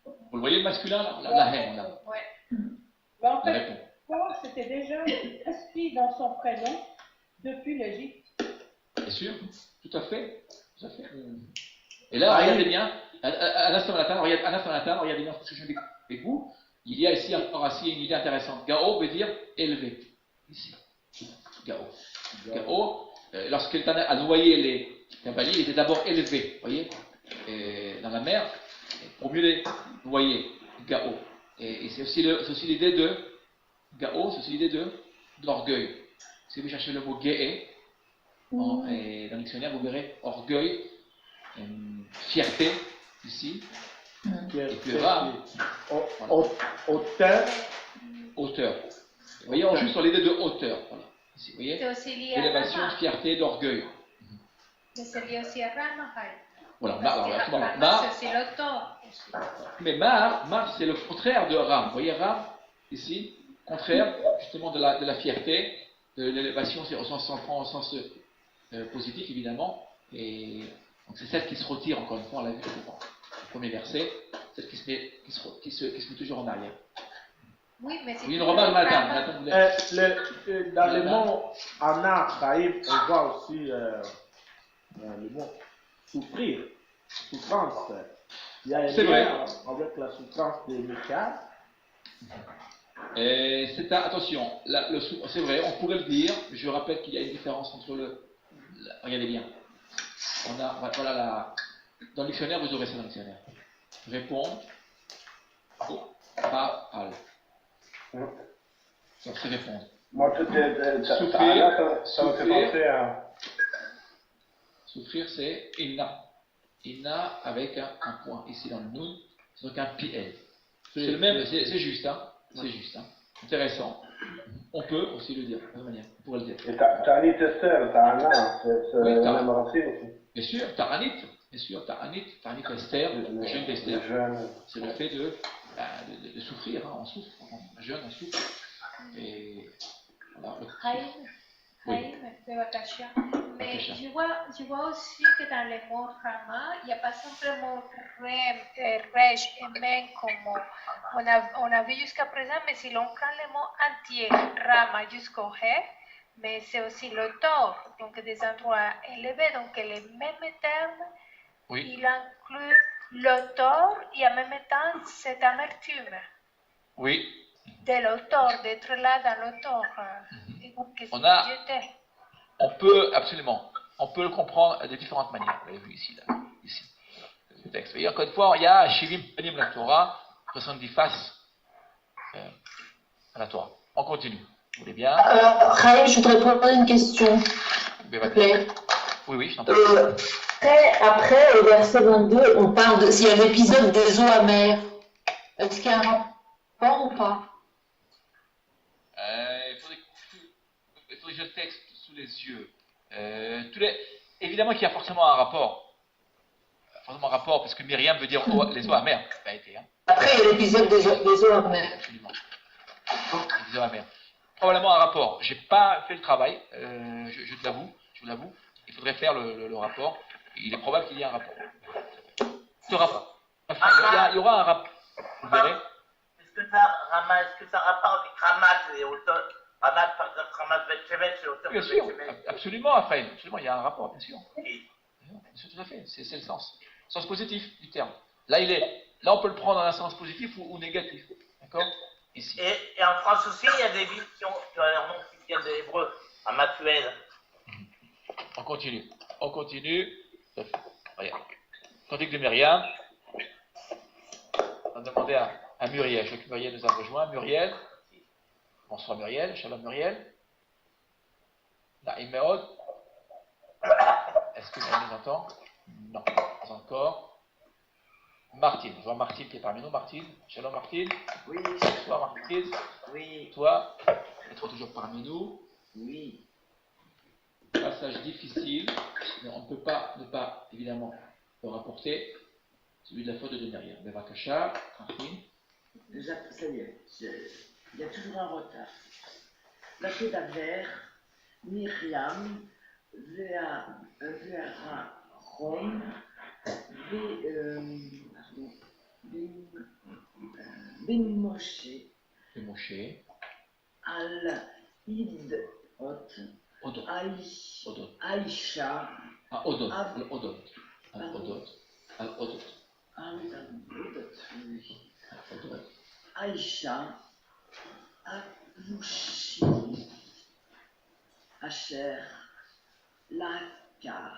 Vous le voyez le masculin, la haine. Là. Ouais. En fait, Paul s'était déjà inscrit dans son prénom depuis l'Égypte. Bien sûr, tout à fait. Tout à fait. Et là, regardez bien, à l'instant matin, regardez bien ce que je dis avec vous. Il y a ici encore une idée intéressante. Gao veut dire élevé. Ici. Gao. Gao, lorsqu'il a noyé les cavaliers, il était d'abord élevé, vous voyez, dans la mer, pour mieux les noyer. Gao. Et c'est aussi l'idée de Gao, c'est aussi l'idée d'orgueil. Si vous cherchez le mot gué, dans le dictionnaire, vous verrez orgueil, fierté, ici, et puis hauteur. Vous voyez, on joue sur l'idée de hauteur. Voilà. Ici, vous voyez, élévation, fierté, d'orgueil. Mais c'est lié aussi à Rama. Voilà, c'est l'auteur. Mais Mar, c'est le contraire de Ram. Vous voyez, Ram, ici, contraire justement de la fierté, de l'élévation, c'est au sens positif évidemment. Et donc c'est celle qui se retire, encore une fois, on l'a vu au premier verset, celle qui se met toujours en arrière. Oui, mais c'est une remarque, madame. Dans le mot Anna, on voit aussi le mot souffrir, souffrance. Il y a un lien avec la souffrance de Michal. Attention, c'est vrai, on pourrait le dire. Je rappelle qu'il y a une différence entre regardez bien. Dans le dictionnaire, vous aurez ça dans le dictionnaire. Répondre, pas al. Ça c'est répondre. Moi, souffrir, c'est inna. Inna avec un point ici dans le noun, c'est donc un PL. C'est le même, c'est juste, hein. C'est juste, hein. Intéressant. On peut aussi le dire, de toute manière. On pourrait le dire. Et Ta'anit Esther, Ta'ana, c'est la même racine aussi. Bien sûr, Ta'anit Esther, le jeûne d'Esther. C'est le fait de souffrir, hein. On souffre, un jeûne, on souffre. Et voilà. Mais je vois aussi que dans les mots Rama, il n'y a pas simplement Rej et Men comme on a vu jusqu'à présent, mais si l'on prend le mot entier, Rama jusqu'au He, mais c'est aussi l'auteur, donc des endroits élevés, donc les mêmes termes, il inclut l'auteur et en même temps cette amertume. Oui. De l'auteur, d'être là dans l'auteur. Et On peut, absolument, on peut le comprendre de différentes manières. Vous l'avez vu ici, là, ici, le texte. Vous voyez, encore une fois, il y a Shirim Panim la Torah, 70 faces à la Torah. On continue. Vous voulez bien? Raïm, je voudrais poser une question. S'il te plaît. Oui, je t'entends. Après, au verset 22, on parle de s'il y a l'épisode des eaux amères. Est-ce qu'il y a un rapport ou pas? Il faudrait que j'ai le texte sous les yeux. Évidemment qu'il y a forcément un rapport. Parce que Myriam veut dire les eaux amères. Ça a été, hein. Après, il y a l'épisode des eaux amères. Absolument. Les eaux amères. Probablement un rapport. J'ai pas fait le travail, je te l'avoue. Il faudrait faire le rapport. Il est probable qu'il y ait un rapport. Ce rapport. Il y aura un rapport. Vous verrez. Est-ce que ça a rapport avec Ramat et Automne? Ramat, par exemple, Ramat Betchevet, c'est Automne. Bien sûr, absolument, Raphaël. Absolument, il y a un rapport, bien sûr. Bien sûr, tout à fait. C'est le sens. Sens positif du terme. Là, on peut le prendre dans un sens positif ou négatif. D'accord? Ici. Et en France aussi, il y a des villes qui ont leur nom qui viennent de l'hébreu, à Mathuel. On continue. Regarde. Cantique de Myriam. On a demandé à Muriel. Je vois que Muriel nous a rejoint. Muriel. Bonsoir Muriel. Shalom Muriel. Naïm Meod. Est-ce que Muriel nous entend? Non, pas encore. Martine. Je vois Martine qui est parmi nous. Martine. Shalom Martine. Oui. Bonsoir Martine. Oui. Toi, être toujours parmi nous. Oui. Passage difficile, mais on ne peut pas ne pas, évidemment, le rapporter, celui de la faute de Myriam. Bevakasha, tranquille. Ça y est, il y a toujours un retard. La Kedaver, Myriam, Vera Rom, Ben Moshe, Al Idot, Aïcha, Odot. Aïcha, Avouchi, Asher, Lakar,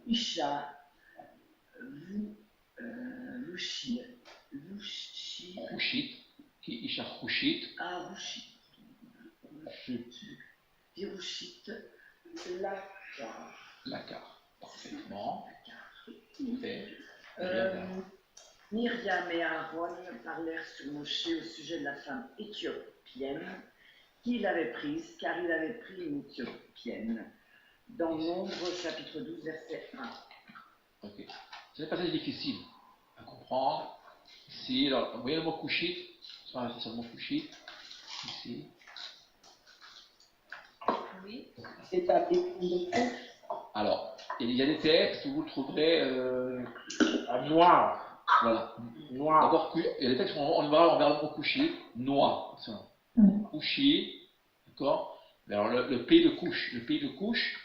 Isha, Vushit, Qui Isha Hushit. Virushit, Lakar. Parfaitement. Myriam et Aaron parlèrent sur Moshe au sujet de la femme éthiopienne qu'il avait prise, car il avait pris une éthiopienne. Dans Nombre, chapitre 12, verset 1. Ok. C'est un passage difficile à comprendre. Ici, alors, vous voyez le mot Kushit? C'est le mot Kushit. Ici. Oui. C'est à défendre. Alors, il y a des textes où vous le trouverez noir. Voilà. Noir. D'abord, il y a des textes où on verra le mot Kushit, noir. Kushit, d'accord? Mais alors, le pays de couche,